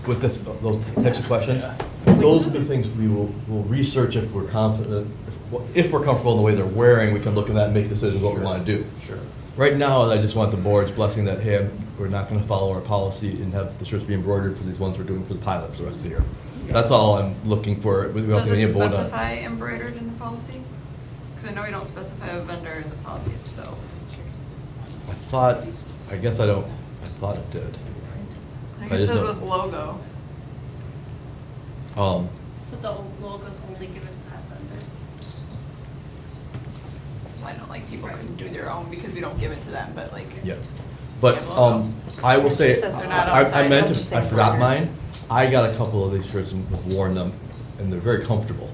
[SPEAKER 5] with this, those types of questions, those would be things we'll research if we're confident, if we're comfortable in the way they're wearing, we can look at that and make decisions what we want to do.
[SPEAKER 3] Sure.
[SPEAKER 5] Right now, I just want the board's blessing that, hey, we're not going to follow our policy and have the shirts be embroidered for these ones we're doing for the pilot for the rest of the year. That's all I'm looking for. We don't
[SPEAKER 8] Does
[SPEAKER 5] have any
[SPEAKER 8] it
[SPEAKER 5] vote on.
[SPEAKER 8] specify embroidered in the policy? Because I know we don't specify a vendor in the policy itself.
[SPEAKER 5] I thought, I guess I don't, I thought it did.
[SPEAKER 8] I
[SPEAKER 5] I
[SPEAKER 8] guess
[SPEAKER 5] just
[SPEAKER 8] it
[SPEAKER 5] know-
[SPEAKER 8] was logo.
[SPEAKER 11] But the logo's only given to that vendor.
[SPEAKER 8] I know, like, people couldn't do their own because we don't give it to them, but like.
[SPEAKER 5] Yeah, but,
[SPEAKER 8] Yeah, logo.
[SPEAKER 5] I will say,
[SPEAKER 8] It says they're not
[SPEAKER 5] I
[SPEAKER 8] outside,
[SPEAKER 5] meant
[SPEAKER 8] doesn't
[SPEAKER 5] to,
[SPEAKER 8] say
[SPEAKER 5] I forgot
[SPEAKER 8] embroidered.
[SPEAKER 5] mine. I got a couple of these shirts and have worn them, and they're very comfortable.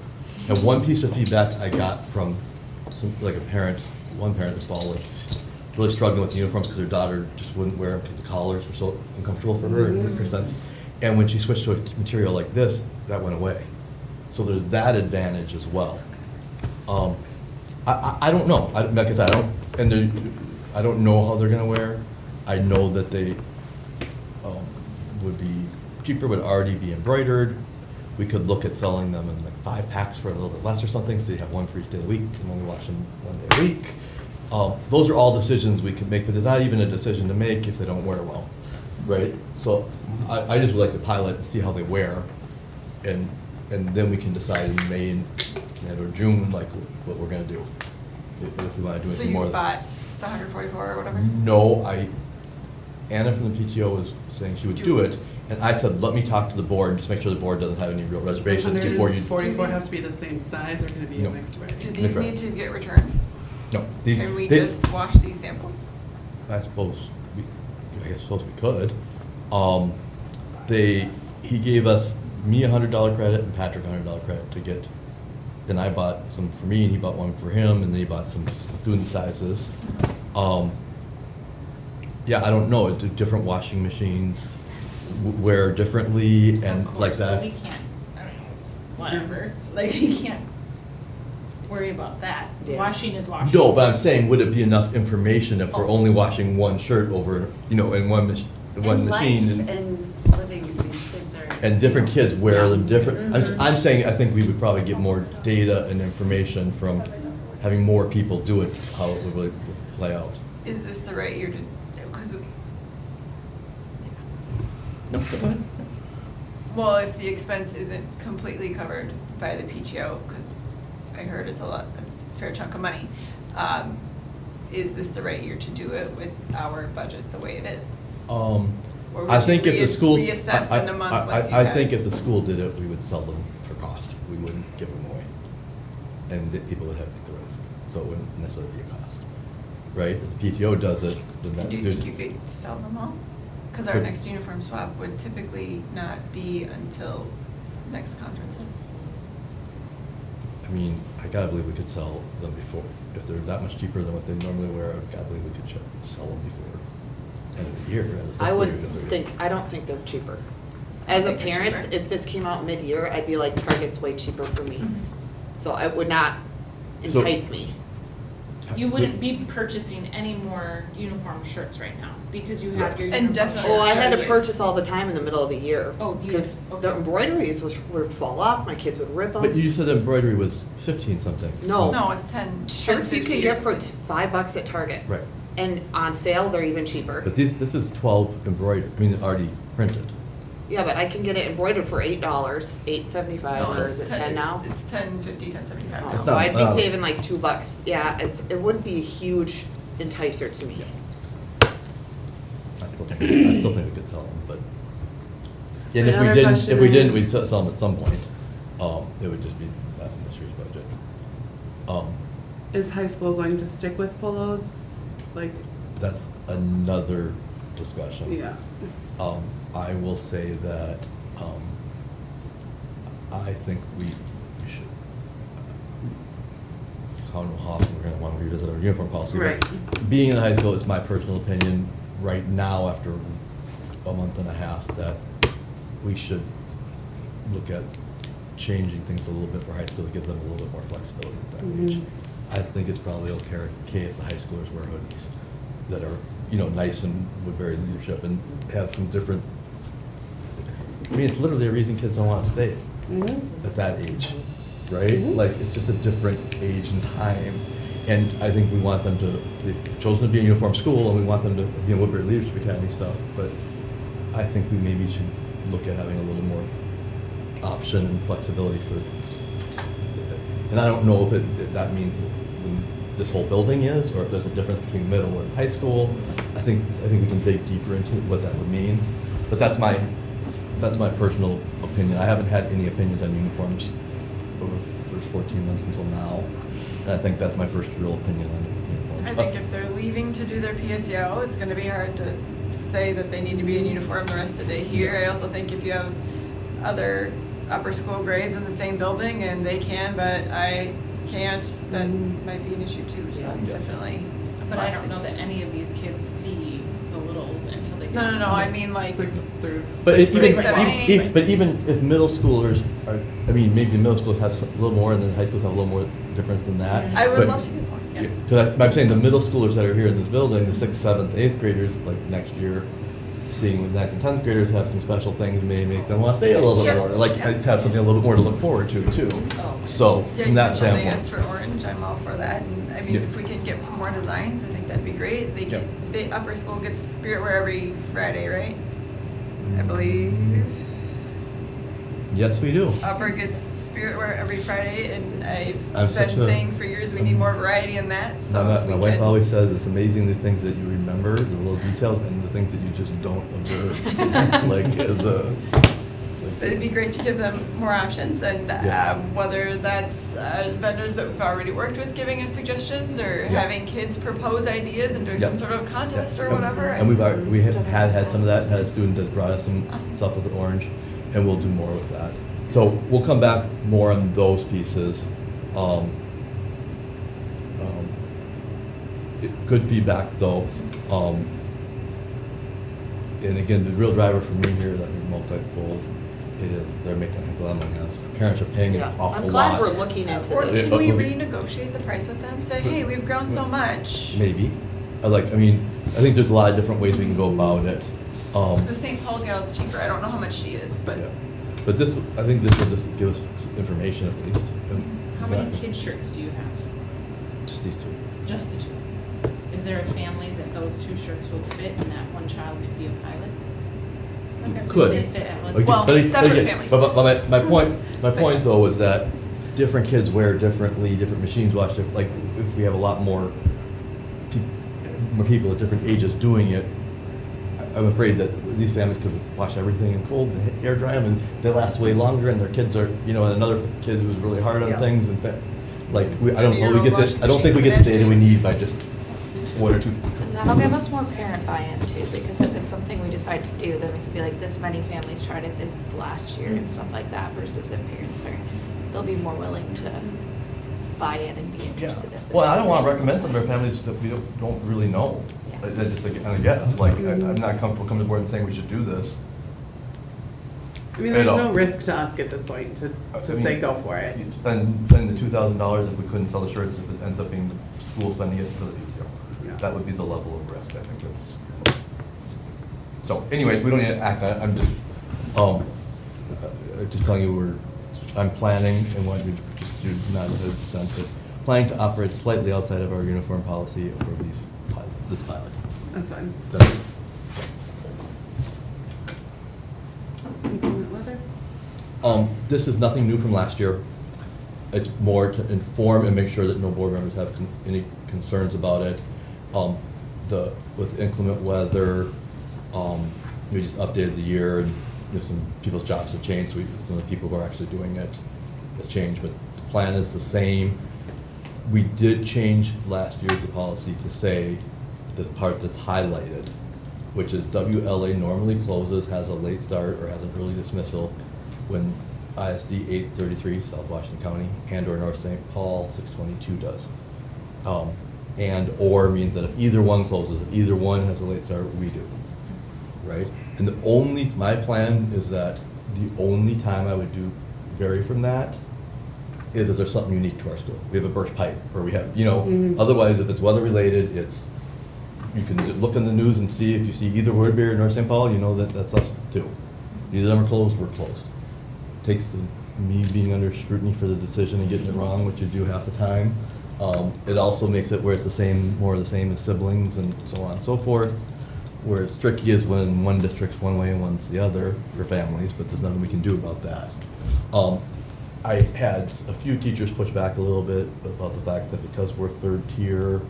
[SPEAKER 5] And one piece of feedback I got from, like a parent, one parent this fall, was really struggling with the uniforms because her daughter just wouldn't wear them because the collars were so uncomfortable for her in her sense. And when she switched to a material like this, that went away. So there's that advantage as well. I don't know, like I said, I don't know how they're gonna wear. I know that they would be cheaper, would already be embroidered. We could look at selling them in like 5 packs for a little bit less or something, so you have one for each day of the week, and only wash them 1 day a week. Those are all decisions we can make, but there's not even a decision to make if they don't wear well, right? So I just would like to pilot and see how they wear, and then we can decide in May and or June, like, what we're gonna do. If we wanna do
[SPEAKER 8] So
[SPEAKER 5] anything more.
[SPEAKER 8] you bought the 144 or whatever?
[SPEAKER 5] No, Anna from the PTO was saying she would do it, and I said, let me talk to the board, just make sure the board doesn't have any real reservations before you.
[SPEAKER 1] 144
[SPEAKER 8] Do
[SPEAKER 1] have to be the same size, or can it be a
[SPEAKER 5] No.
[SPEAKER 1] mixed
[SPEAKER 8] Do
[SPEAKER 1] variety?
[SPEAKER 8] these
[SPEAKER 5] Right.
[SPEAKER 8] need to get returned?
[SPEAKER 5] No. these-
[SPEAKER 8] Can we
[SPEAKER 5] they-
[SPEAKER 8] just wash these samples?
[SPEAKER 5] I suppose we could. He gave me $100 credit and Patrick $100 credit to get, then I bought some for me and he bought one for him, and then he bought some student sizes. Yeah, I don't know, do different washing machines wear differently and
[SPEAKER 2] Of
[SPEAKER 5] like
[SPEAKER 2] course,
[SPEAKER 5] that?
[SPEAKER 2] but we can't, I don't know, whatever, like, we can't worry about that.
[SPEAKER 4] Yeah.
[SPEAKER 2] Washing is washing.
[SPEAKER 5] No, but I'm saying, would it be enough information if we're
[SPEAKER 2] Oh.
[SPEAKER 5] only washing one shirt over, in one machine?
[SPEAKER 10] And life and living, these kids are.
[SPEAKER 5] And different kids wear them different.
[SPEAKER 10] Mhm.
[SPEAKER 5] I'm saying, I think we would probably get more data and information from having more people do it, how it would really play out.
[SPEAKER 8] Is this the right year to, because,
[SPEAKER 5] No, go ahead.
[SPEAKER 8] well, if the expense isn't completely covered by the PTO, because I heard it's a fair chunk of money, is this the right year to do it with our budget the way it is? Or would
[SPEAKER 5] I
[SPEAKER 8] you
[SPEAKER 5] think if the school.
[SPEAKER 8] reassess in a month once you
[SPEAKER 5] I
[SPEAKER 8] have-
[SPEAKER 5] think if the school did it, we would sell them for cost. We wouldn't give them away. And the people would have to take the risk, so it wouldn't necessarily be a cost. Right? If the PTO does it, then that.
[SPEAKER 8] Do you think you could sell them all? Because our
[SPEAKER 5] Could-
[SPEAKER 8] next uniform swap would typically not be until next conferences.
[SPEAKER 5] I mean, I gotta believe we could sell them before. If they're that much cheaper than what they normally wear, I gotta believe we could sell them before end of the year. end of the
[SPEAKER 4] I
[SPEAKER 5] fiscal
[SPEAKER 4] would
[SPEAKER 5] year, 'cause they're-
[SPEAKER 4] think, I don't think they're cheaper. As a
[SPEAKER 8] think they're
[SPEAKER 4] parent,
[SPEAKER 8] cheaper.
[SPEAKER 4] if this came out mid-year, I'd be like, Target's way cheaper for me. So it would not
[SPEAKER 5] So-
[SPEAKER 4] entice me.
[SPEAKER 2] You wouldn't be purchasing any more uniform shirts right now, because you have your
[SPEAKER 8] And
[SPEAKER 2] uniform
[SPEAKER 8] definitely-
[SPEAKER 2] shirts.
[SPEAKER 4] Oh, I had to
[SPEAKER 8] Yes.
[SPEAKER 4] purchase all the time in the middle of the year.
[SPEAKER 2] Oh, you
[SPEAKER 4] Because
[SPEAKER 2] did,
[SPEAKER 4] the
[SPEAKER 2] okay.
[SPEAKER 4] embroideries would fall off, my kids would rip them.
[SPEAKER 5] But you said the embroidery was 15 something.
[SPEAKER 4] No.
[SPEAKER 8] No, it's 10.
[SPEAKER 4] Shirts you
[SPEAKER 8] 10.50
[SPEAKER 4] can
[SPEAKER 8] or
[SPEAKER 4] get for
[SPEAKER 8] something.
[SPEAKER 4] $5 at Target.
[SPEAKER 5] Right.
[SPEAKER 4] And on sale, they're even cheaper.
[SPEAKER 5] But this is 12 embroidered, already printed.
[SPEAKER 4] Yeah, but I can get it embroidered for $8, $8.75,
[SPEAKER 8] No,
[SPEAKER 4] or
[SPEAKER 8] it's
[SPEAKER 4] is it
[SPEAKER 8] 10
[SPEAKER 4] 10 now?
[SPEAKER 8] It's 10.50, 10.75
[SPEAKER 4] Oh,
[SPEAKER 8] now.
[SPEAKER 5] It's
[SPEAKER 4] so
[SPEAKER 5] not-
[SPEAKER 4] I'd be saving like $2. Yeah, it wouldn't be a huge enticer to me.
[SPEAKER 5] I still think we could sell them, but. And
[SPEAKER 1] My other
[SPEAKER 5] if
[SPEAKER 1] question
[SPEAKER 5] we didn't,
[SPEAKER 1] is-
[SPEAKER 5] we'd sell them at some point. It would just be not in this year's budget.
[SPEAKER 1] Is high school going to stick with polos? Like,
[SPEAKER 5] that's another discussion.
[SPEAKER 1] Yeah.
[SPEAKER 5] I will say that, I think we should, I don't know how often we're gonna wanna revisit our uniform policy. but
[SPEAKER 1] Right.
[SPEAKER 5] Being in high school, it's my personal opinion, right now, after a month and a half, that we should look at changing things a little bit for high school to give them a little bit more flexibility at that age.
[SPEAKER 1] Mhm.
[SPEAKER 5] I think it's probably okay if the high schoolers wear hoodies that are, nice and Woodbury leadership and have some different, it's literally a reason kids don't want to stay
[SPEAKER 1] Mhm.
[SPEAKER 5] at that age, right?
[SPEAKER 1] Mhm.
[SPEAKER 5] Like, it's just a different age and time. And I think we want them to, they've chosen to be in uniform school, and we want them to be in Woodbury Leadership Academy stuff, but I think we maybe should look at having a little more option and flexibility for, and I don't know if that means when this whole building is, or if there's a difference between middle and high school. I think we can dig deeper into what that would mean, but that's my personal opinion. I haven't had any opinions on uniforms over the first 14 months until now, and I think that's my first real opinion on uniforms.
[SPEAKER 8] I think if they're leaving to do their PSEO, it's gonna be hard to say that they need to be in uniform the rest of the day here. I also think if you have other upper school grades in the same building and they can, but I can't, that might be an issue too, so that's definitely.
[SPEAKER 2] But I don't know that any of these kids see the littles until they get.
[SPEAKER 8] No, I mean like.
[SPEAKER 1] Six through.
[SPEAKER 5] But
[SPEAKER 8] Six,
[SPEAKER 5] even,
[SPEAKER 8] seven, eight.
[SPEAKER 5] but even if middle schoolers are, maybe middle schools have a little more, and then high schools have a little more difference than that.
[SPEAKER 8] I would
[SPEAKER 5] but-
[SPEAKER 8] love to get more.
[SPEAKER 2] Yeah.
[SPEAKER 5] Because I'm saying the middle schoolers that are here in this building, the 6th, 7th, 8th graders, like next year, seeing the 9th and 10th graders have some special things may make them want to stay a little bit
[SPEAKER 8] Sure.
[SPEAKER 5] longer. Like,
[SPEAKER 8] Yeah.
[SPEAKER 5] have something a little bit more to look forward to, too.
[SPEAKER 2] Oh.
[SPEAKER 5] So,
[SPEAKER 8] Yeah,
[SPEAKER 5] from
[SPEAKER 8] you
[SPEAKER 5] that
[SPEAKER 8] mentioned they
[SPEAKER 5] standpoint.
[SPEAKER 8] asked for orange, I'm all for that, and I mean,
[SPEAKER 5] Yeah.
[SPEAKER 8] if we can get some more designs, I think that'd be great. They
[SPEAKER 5] Yeah.
[SPEAKER 8] the upper school gets spirit wear every Friday, right? I believe.
[SPEAKER 5] Yes, we do.
[SPEAKER 8] Upper gets spirit wear every Friday, and I've
[SPEAKER 5] I'm such
[SPEAKER 8] been
[SPEAKER 5] a-
[SPEAKER 8] saying for years we need more variety in that, so
[SPEAKER 5] My,
[SPEAKER 8] if we
[SPEAKER 5] my wife
[SPEAKER 8] could-
[SPEAKER 5] always says it's amazing the things that you remember, the little details, and the things that you just don't observe. Like, as a.
[SPEAKER 8] But it'd be great to give them more options, and
[SPEAKER 5] Yeah.
[SPEAKER 8] whether that's vendors that we've already worked with giving us suggestions, or
[SPEAKER 5] Yeah.
[SPEAKER 8] having kids propose ideas and doing
[SPEAKER 5] Yeah.
[SPEAKER 8] some sort of contest
[SPEAKER 5] Yeah.
[SPEAKER 8] or
[SPEAKER 5] And-
[SPEAKER 8] whatever.
[SPEAKER 5] And we had some of that, had a student that brought us some
[SPEAKER 8] Awesome.
[SPEAKER 5] stuff with the orange, and we'll do more with that. So we'll come back more on those pieces. Good feedback, though. And again, the real driver for me here is, I think, multifold. It is, they're making a heck of a lot of money on this. Parents are paying an
[SPEAKER 4] Yeah,
[SPEAKER 5] awful lot.
[SPEAKER 4] I'm glad we're looking into
[SPEAKER 8] Or
[SPEAKER 4] this.
[SPEAKER 8] can we
[SPEAKER 5] Okay.
[SPEAKER 8] renegotiate the price with them, say, hey, we've grown so much.
[SPEAKER 5] Maybe. I think there's a lot of different ways we can go about it.
[SPEAKER 8] The St. Paul gal's cheaper, I don't know how much she is, but
[SPEAKER 5] Yeah. But I think this will just give us information at least.
[SPEAKER 2] How many
[SPEAKER 5] Yeah.
[SPEAKER 2] kid shirts do you have?
[SPEAKER 5] Just these two.
[SPEAKER 2] Just the two. Is there a family that those two shirts will fit and that one child could be a pilot?
[SPEAKER 5] Could.
[SPEAKER 2] They fit at
[SPEAKER 5] Okay,
[SPEAKER 8] Well,
[SPEAKER 5] but
[SPEAKER 8] separate
[SPEAKER 5] again,
[SPEAKER 8] families.
[SPEAKER 5] But my point though is that different kids wear differently, different machines wash different, like, if we have a lot more people at different ages doing it, I'm afraid that these families could wash everything in cold and air dry them, and they last way longer, and their kids are, and another kid who's really hard on
[SPEAKER 4] Yeah.
[SPEAKER 5] things, and I don't
[SPEAKER 8] And
[SPEAKER 5] know,
[SPEAKER 8] your washing
[SPEAKER 5] I don't think we
[SPEAKER 8] machine
[SPEAKER 5] get the data we
[SPEAKER 8] connected.
[SPEAKER 5] need by just one or two.
[SPEAKER 7] And that'll give us more parent buy-in too, because if it's something we decide to do, then it could be like, this many families tried it this last year and stuff like that, versus if parents are, they'll be more willing to buy in and be
[SPEAKER 5] Yeah.
[SPEAKER 7] interested. if
[SPEAKER 5] Well,
[SPEAKER 7] it's
[SPEAKER 5] I don't want to
[SPEAKER 7] something
[SPEAKER 5] recommend some of
[SPEAKER 7] size.
[SPEAKER 5] our families that we don't really know.
[SPEAKER 7] Yeah.
[SPEAKER 5] That just, kind of guess, like, I'm not comfortable coming to board and saying we should do this.
[SPEAKER 1] I mean, there's
[SPEAKER 5] At all.
[SPEAKER 1] no risk to us at this point to say go for it.
[SPEAKER 5] You'd spend the $2,000 if we couldn't sell the shirts, if it ends up being the school spending it for the PTO.
[SPEAKER 1] Yeah.
[SPEAKER 5] That would be the level of risk, I think that's. So anyways, we don't need to act on it, I'm just telling you I'm planning, and want you just to not to sense it, planning to operate slightly outside of our uniform policy for this pilot.
[SPEAKER 1] That's fine.
[SPEAKER 5] That's-
[SPEAKER 1] Anything with leather?
[SPEAKER 5] This is nothing new from last year. It's more to inform and make sure that no board members have any concerns about it. With inclement weather, we just updated the year, and some people's jobs have changed, so some of the people who are actually doing it has changed, but the plan is the same. We did change last year the policy to say the part that's highlighted, which is WLA normally closes, has a late start or has an early dismissal when ISD 833, South Washington County, and or North St. Paul 622 does. And or means that if either one closes, if either one has a late start, we do, right? And my plan is that the only time I would vary from that is if there's something unique to our school. We have a burst pipe, or we have, otherwise if it's weather related, you can look in the news and see if you see either Woodbury or North St. Paul, you know that's us too. If either of them are closed, we're closed. Takes me being under scrutiny for the decision and getting it wrong, which you do half the time. It also makes it where it's more of the same as siblings and so on and so forth. Where it's tricky is when one district's one way and one's the other for families, but there's nothing we can do about that. I had a few teachers push back a little bit about the fact that because we're third tier,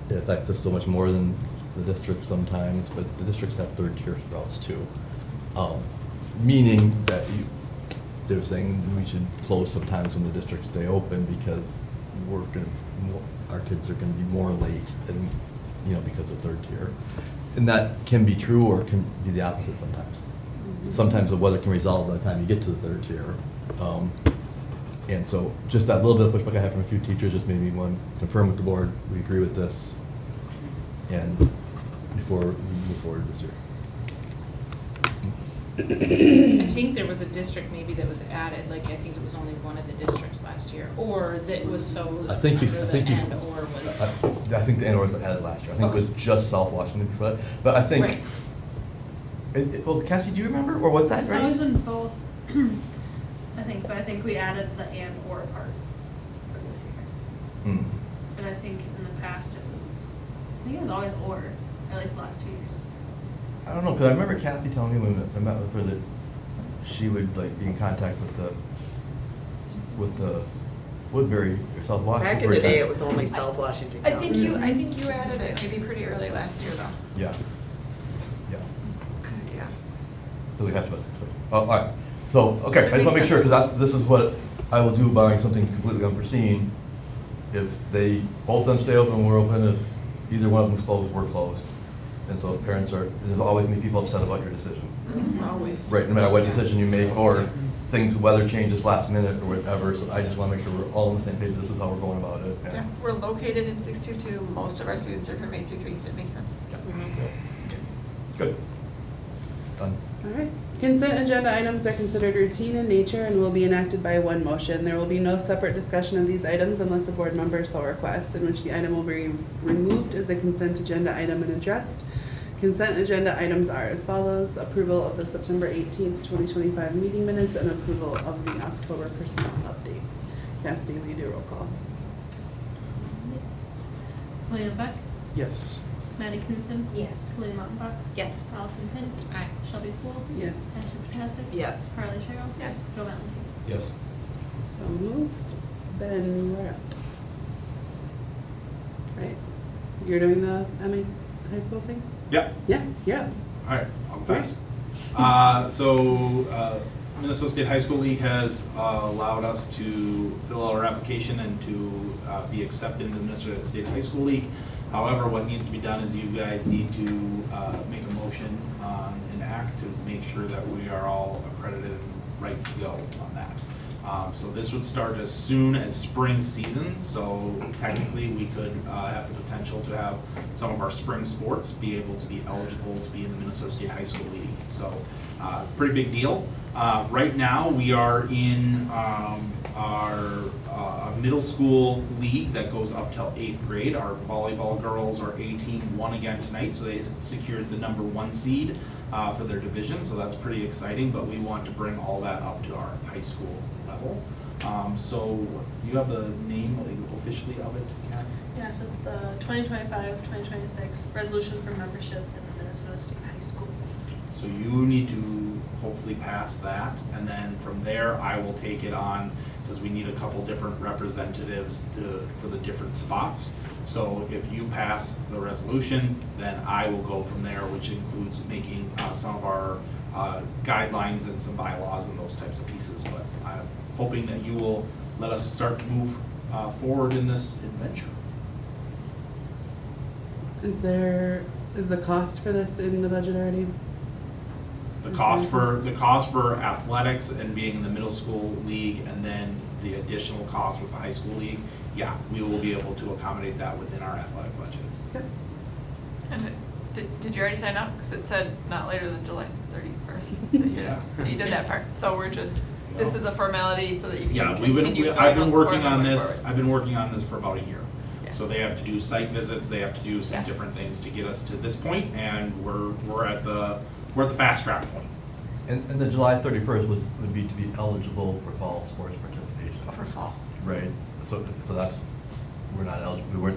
[SPEAKER 5] it affects us so much more than the districts sometimes, but the districts have third tier routes too. Meaning that they're saying we should close sometimes when the districts stay open because our kids are going to be more late, and because of third tier, and that can be true or can be the opposite sometimes. Sometimes the weather can resolve by the time you get to the third tier, and so just that little bit of pushback I have from a few teachers just made me want to confirm with the board we agree with this, and before we move forward this year.
[SPEAKER 2] I think there was a district maybe that was added, like I think it was only one of the districts last year, or that was so
[SPEAKER 5] I think
[SPEAKER 2] under the end, or was.
[SPEAKER 5] I think the end was added last year. I think it was just South Washington before that. But I think,
[SPEAKER 2] Right.
[SPEAKER 5] well, Cassie, do you remember, or was that
[SPEAKER 11] It's
[SPEAKER 5] right?
[SPEAKER 11] always been both, but I think we added the and or part for this year.
[SPEAKER 5] Hmm.
[SPEAKER 11] And I think in the past I think it was always or, at least the last 2 years.
[SPEAKER 5] I don't know, because I remember Kathy telling me when I met with her that she would be in contact with the Woodbury or South Washington.
[SPEAKER 4] Back in the day, it was only South Washington
[SPEAKER 8] I
[SPEAKER 4] County.
[SPEAKER 8] think you added it maybe pretty early last year though.
[SPEAKER 5] Yeah.
[SPEAKER 8] Yeah.
[SPEAKER 5] So we have to. Oh, all right. So, okay, I just want to make sure, because this is what I will do barring something completely unforeseen. If they, both of them stay open, we're open. If either one of them's closed, we're closed. And so if parents there's always going to be people upset about your decision.
[SPEAKER 8] Always.
[SPEAKER 5] Right, no matter what decision you make, or weather changes last minute or whatever, so I just want to make sure we're all on the same page, this is how we're going about it.
[SPEAKER 8] Yeah, we're located in 622. Most of our students are from 8 through 3. That makes sense.
[SPEAKER 5] Yeah. Good. Done.
[SPEAKER 1] All right. Consent agenda items are considered routine in nature and will be enacted by one motion. There will be no separate discussion of these items unless a board member so requests, in which the item will be removed as a consent agenda item and addressed. Consent agenda items are as follows: approval of the September 18th, 2025 meeting minutes and approval of the October personnel update. Cassidy, will you do a roll call?
[SPEAKER 11] Yes. William Beck,
[SPEAKER 6] Yes.
[SPEAKER 11] Maddie Knudsen.
[SPEAKER 7] Yes.
[SPEAKER 11] William Moutenbach.
[SPEAKER 10] Yes.
[SPEAKER 11] Allison Pitt.
[SPEAKER 2] Aye.
[SPEAKER 11] Shelby Poole.
[SPEAKER 1] Yes.
[SPEAKER 11] Ashley Patasik.
[SPEAKER 4] Yes.
[SPEAKER 11] Carly Sherrill.
[SPEAKER 8] Yes.
[SPEAKER 11] Joe Valentine.
[SPEAKER 3] Yes.
[SPEAKER 1] So moved. Ben, we're up. Right. You're doing the MA high school thing?
[SPEAKER 12] Yep.
[SPEAKER 1] Yeah, yeah.
[SPEAKER 12] All right, I'll go fast. Minnesota State High School League has allowed us to fill out our application and to be accepted into the Minnesota State High School League. However, what needs to be done is you guys need to make a motion on an act to make sure that we are all accredited and right to go on that. So this would start as soon as spring season, so technically we could have the potential to have some of our spring sports be able to be eligible to be in the Minnesota State High School League. So pretty big deal. Right now we are in our middle school league that goes up till 8th grade. Our volleyball girls are A-team won again tonight, so they secured the #1 seed for their division, so that's pretty exciting, but we want to bring all that up to our high school level. So do you have the name officially of it, Cass?
[SPEAKER 11] Yeah, so it's the 2025-2026 resolution for membership in the Minnesota State High School.
[SPEAKER 12] So you need to hopefully pass that, and then from there, I will take it on, because we need a couple different representatives for the different spots. So if you pass the resolution, then I will go from there, which includes making some of our guidelines and some bylaws and those types of pieces. But I'm hoping that you will let us start to move forward in this adventure.
[SPEAKER 1] Is the cost for this in the budget already?
[SPEAKER 12] The cost for athletics and being in the middle school league, and then the additional cost with the high school league, yeah, we will be able to accommodate that within our athletic budget.
[SPEAKER 1] Yep.
[SPEAKER 8] And did you already sign up? Because it said not later than July 31st.
[SPEAKER 12] Yeah.
[SPEAKER 8] So you did that part. So we're just, this is a formality so that you
[SPEAKER 12] Yeah,
[SPEAKER 8] can continue
[SPEAKER 12] I've
[SPEAKER 8] filling
[SPEAKER 12] been
[SPEAKER 8] out the
[SPEAKER 12] working
[SPEAKER 8] form
[SPEAKER 12] on
[SPEAKER 8] going
[SPEAKER 12] this,
[SPEAKER 8] forward.
[SPEAKER 12] I've been working on this for about a year.
[SPEAKER 8] Yeah.
[SPEAKER 12] So they have to do site visits, they have to do some
[SPEAKER 8] Yeah.
[SPEAKER 12] different things to get us to this point, and we're at the fast track point.
[SPEAKER 5] And the July 31st would be to be eligible for fall sports participation.
[SPEAKER 8] Oh, for fall.
[SPEAKER 5] Right, so that's, we weren't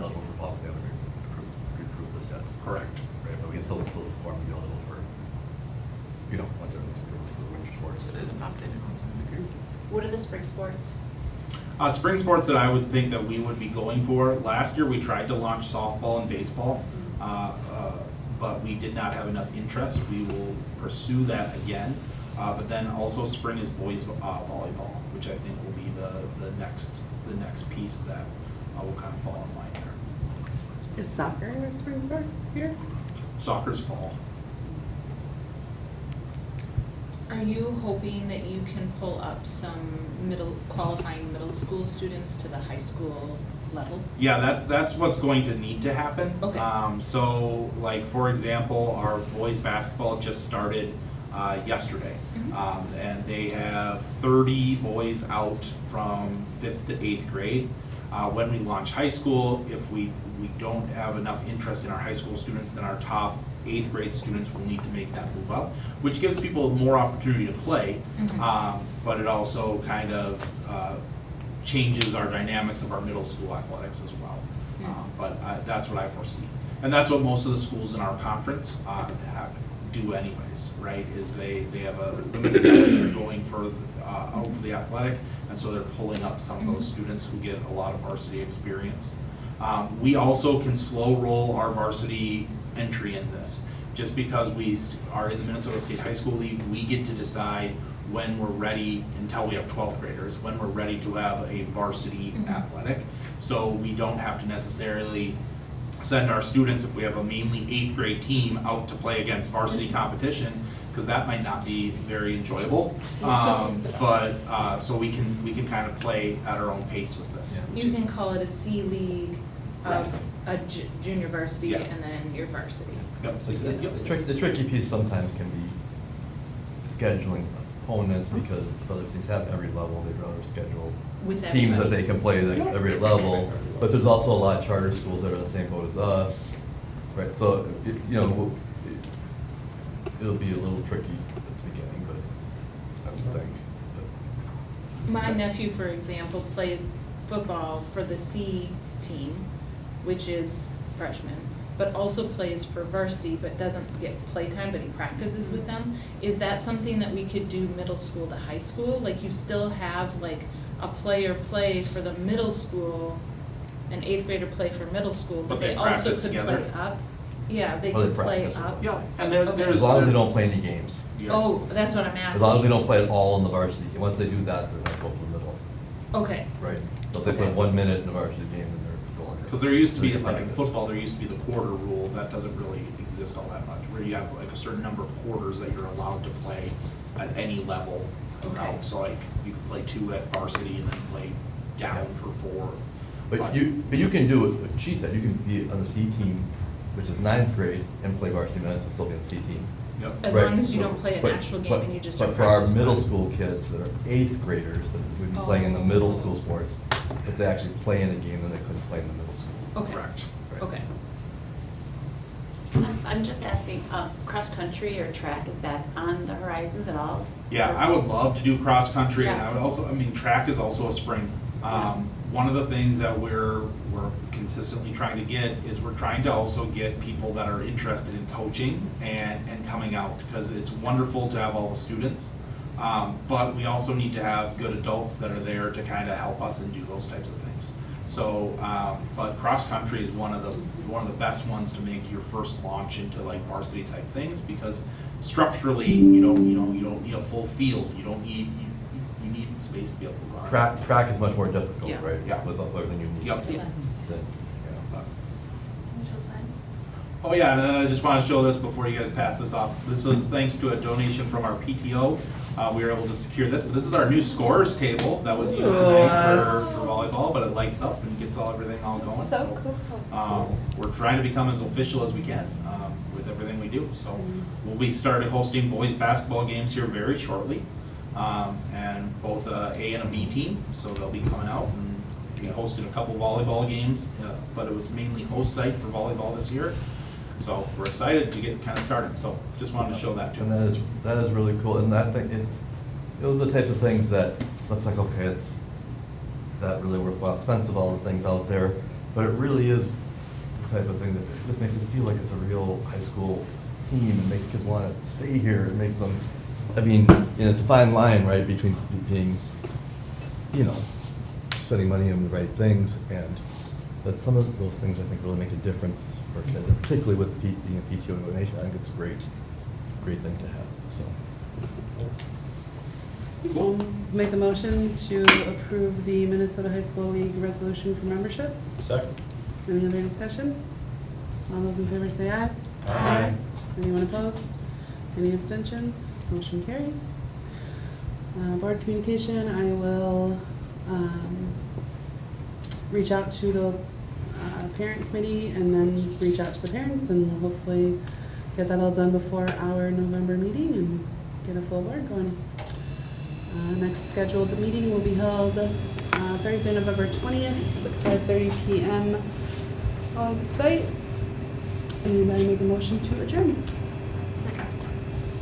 [SPEAKER 5] eligible for fall, we haven't approved this yet.
[SPEAKER 12] Correct.
[SPEAKER 5] Right, but we can still fill the form and be eligible for, once everything's approved for winter sports.
[SPEAKER 8] So it isn't opted in once in the group.
[SPEAKER 10] What are the spring sports?
[SPEAKER 12] Spring sports that I would think that we would be going for, last year we tried to launch softball and baseball, but we did not have enough interest. We will pursue that again. But then also spring is boys volleyball, which I think will be the next piece that will kind of fall in line there.
[SPEAKER 1] Is soccer a spring sport here?
[SPEAKER 12] Soccer's fall.
[SPEAKER 2] Are you hoping that you can pull up some qualifying middle school students to the high school level?
[SPEAKER 12] Yeah, that's what's going to need to happen.
[SPEAKER 2] Okay.
[SPEAKER 12] So like, for example, our boys basketball just started yesterday.
[SPEAKER 2] Mhm.
[SPEAKER 12] And they have 30 boys out from 5th to 8th grade. When we launch high school, if we don't have enough interest in our high school students, then our top 8th grade students will need to make that move up, which gives people more opportunity to play.
[SPEAKER 2] Mhm.
[SPEAKER 12] But it also kind of changes our dynamics of our middle school athletics as well. But that's what I foresee. And that's what most of the schools in our conference do anyways, right? Is they have a limited budget, they're going for out for the athletic, and so they're pulling up some of those students who get a lot of varsity experience. We also can slow roll our varsity entry in this. Just because we are in the Minnesota State High School League, we get to decide when we're ready, until we have 12th graders, when we're ready to have a varsity athletic. So we don't have to necessarily send our students, if we have a mainly 8th grade team, out to play against varsity competition, because that might not be very enjoyable. So we can kind of play at our own pace with this.
[SPEAKER 2] You can call it a C league,
[SPEAKER 12] Right.
[SPEAKER 2] a junior varsity,
[SPEAKER 12] Yeah.
[SPEAKER 2] and then your varsity.
[SPEAKER 12] Yep.
[SPEAKER 5] The tricky piece sometimes can be scheduling opponents, because if other teams have every level, they'd rather schedule
[SPEAKER 2] With
[SPEAKER 5] teams that
[SPEAKER 2] everybody.
[SPEAKER 5] they can play at every level. But there's also a lot of charter schools that are in the same boat as us, right? So, it'll be a little tricky at the beginning, but I would think.
[SPEAKER 2] My nephew, for example, plays football for the C team, which is freshman, but also plays for varsity, but doesn't get playtime, but he practices with them. Is that something that we could do middle school to high school? Like, you still have like a player play for the middle school, an 8th grader play for middle school, but
[SPEAKER 12] But they
[SPEAKER 2] they also
[SPEAKER 12] practice
[SPEAKER 2] could
[SPEAKER 12] together?
[SPEAKER 2] play up? Yeah, they
[SPEAKER 5] Oh, they
[SPEAKER 2] could play
[SPEAKER 5] practice.
[SPEAKER 2] up.
[SPEAKER 12] Yeah, and there's.
[SPEAKER 5] As long as they don't play any games.
[SPEAKER 12] Yeah.
[SPEAKER 2] Oh, that's what I'm asking.
[SPEAKER 5] As long as they don't play at all in the varsity. Once they do that, they're gonna go for the middle,
[SPEAKER 2] Okay,
[SPEAKER 5] right? So if they play
[SPEAKER 2] Okay.
[SPEAKER 5] 1 minute in the varsity game, then they're going.
[SPEAKER 12] Because there used to be,
[SPEAKER 5] There's a
[SPEAKER 12] like in
[SPEAKER 5] practice.
[SPEAKER 12] football, there used to be the quarter rule, that doesn't really exist all that much, where you have like a certain number of quarters that you're allowed to play at any level
[SPEAKER 2] Okay.
[SPEAKER 12] out. So like, you could play 2 at varsity and then play down for 4.
[SPEAKER 5] But you can do it, what she said, you can be on the C team, which is 9th grade, and play varsity minutes and still be on the C team.
[SPEAKER 12] Yep.
[SPEAKER 2] as
[SPEAKER 5] Right.
[SPEAKER 2] long as you don't play an
[SPEAKER 5] But-
[SPEAKER 2] actual game
[SPEAKER 5] but-
[SPEAKER 2] and you just
[SPEAKER 5] But
[SPEAKER 2] are
[SPEAKER 5] for our
[SPEAKER 2] practice
[SPEAKER 5] middle
[SPEAKER 2] squad.
[SPEAKER 5] school kids that are 8th graders that would be playing in the middle school sports, if they actually play in a game, then they couldn't play in the middle school.
[SPEAKER 2] Okay,
[SPEAKER 12] Correct.
[SPEAKER 5] Right.
[SPEAKER 2] okay.
[SPEAKER 10] I'm just asking, cross-country or track, is that on the horizons at all?
[SPEAKER 12] Yeah, I would love to do cross-country, and
[SPEAKER 10] Yeah.
[SPEAKER 12] I would also, track is also a spring. One of the things that we're consistently trying to get is we're trying to also get people that are interested in coaching and coming out, because it's wonderful to have all the students. But we also need to have good adults that are there to kind of help us and do those types of things. So, but cross-country is one of the best ones to make your first launch into like varsity type things, because structurally, you don't need a full field, you need space to be able to run.
[SPEAKER 5] Track is much more difficult,
[SPEAKER 10] Yeah.
[SPEAKER 5] right?
[SPEAKER 12] Yeah.
[SPEAKER 5] With everything you need.
[SPEAKER 12] Yep.
[SPEAKER 10] Yeah.
[SPEAKER 5] Then,
[SPEAKER 12] Oh yeah, and I just want to show this before you guys pass this off. This is thanks to a donation from our PTO. We were able to secure this, but this is our new scores table that was used tonight for volleyball, but it lights up and gets everything all going.
[SPEAKER 7] So cool.
[SPEAKER 12] We're trying to become as official as we can with everything we do. So we'll be starting hosting boys basketball games here very shortly, and both A and a B team. So they'll be coming out, and we hosted a couple volleyball games, but it was mainly host site for volleyball this year. So we're excited to get kind of started. So just wanted to show that too.
[SPEAKER 5] And that is really cool, and that thing is, those are the types of things that looks like, okay, is that really worthwhile, expensive, all the things out there, but it really is the type of thing that just makes it feel like it's a real high school team, and makes kids want to stay here, it makes them, I mean, it's a fine line, right, between being, spending money on the right things, but some of those things I think really make a difference for kids, and particularly with being a PTO donation. I think it's a great thing to have, so.
[SPEAKER 1] We'll make a motion to approve the Minnesota High School League resolution for membership.
[SPEAKER 3] Second.
[SPEAKER 1] Any other discussion? All those in favor say aye.
[SPEAKER 3] Aye.
[SPEAKER 1] Anyone opposed? Any abstentions? Motion carries. Board communication, I will reach out to the parent committee and then reach out to the parents, and we'll hopefully get that all done before our November meeting and get a full board going. Next scheduled meeting will be held Thursday, November 20th at 5:30 p.m. on the site. Anybody make a motion to adjourn?
[SPEAKER 7] Second.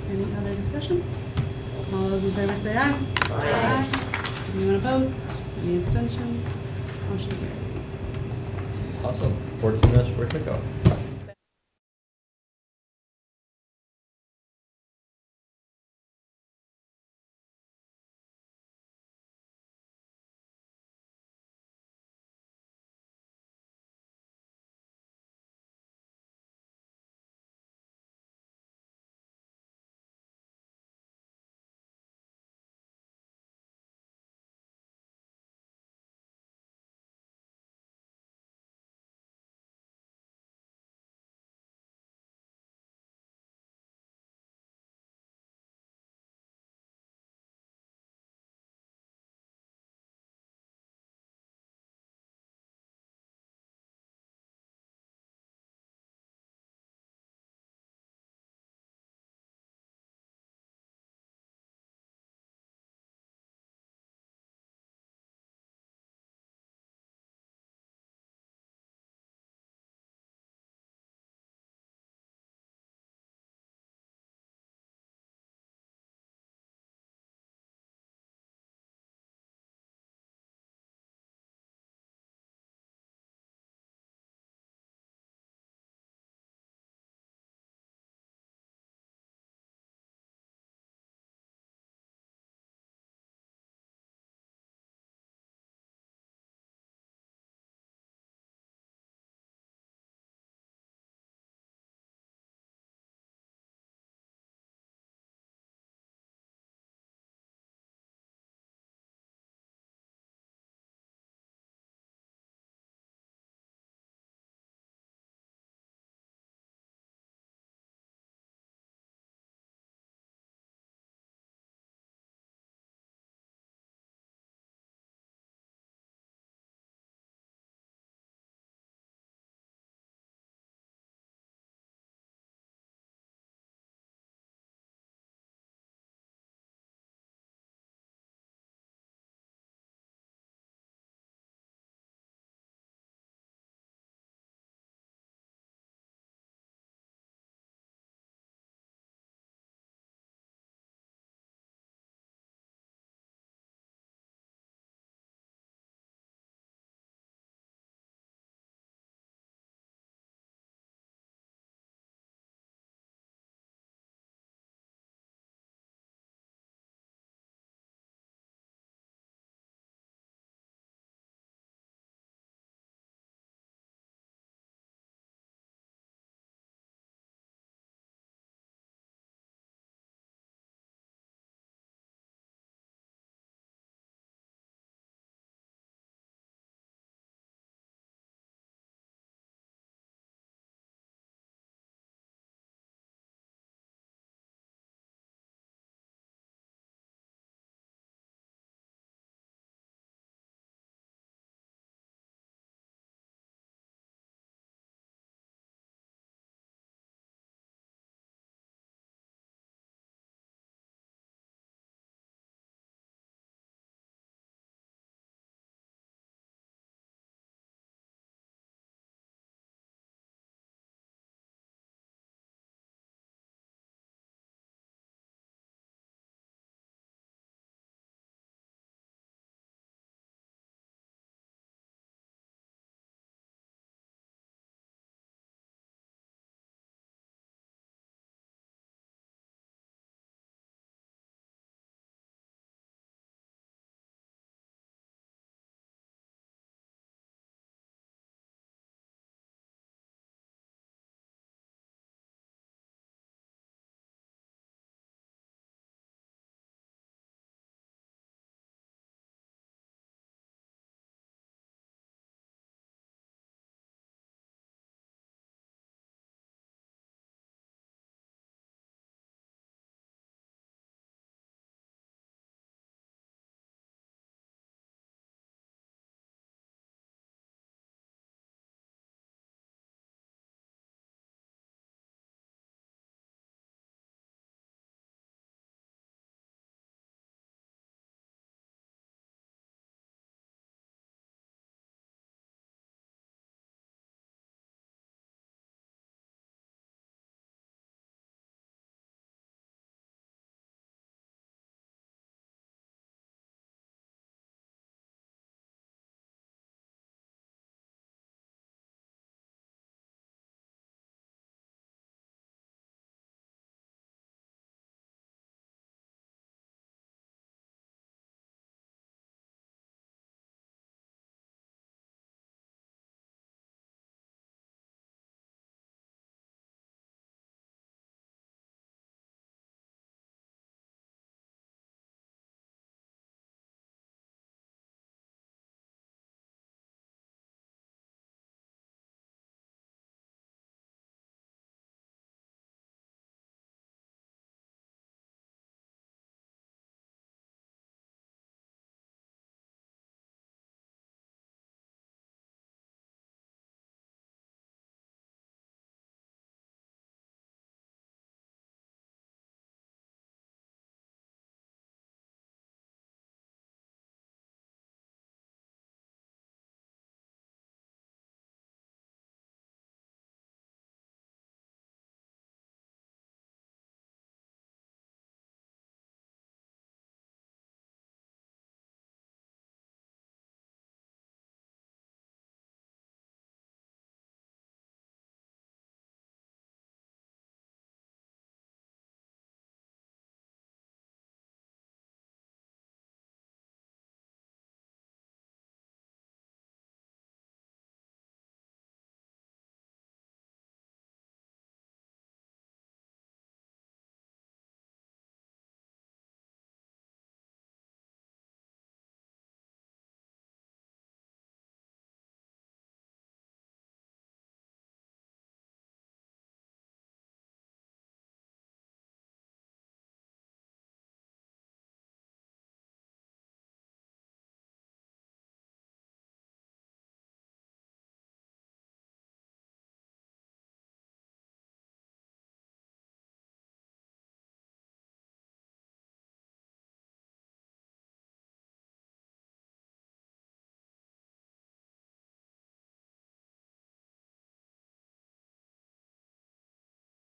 [SPEAKER 1] Any other discussion? All those in favor say aye.
[SPEAKER 3] Aye.
[SPEAKER 1] Anyone opposed? Any abstentions? Motion carries.
[SPEAKER 5] Awesome, 14 minutes for kickoff.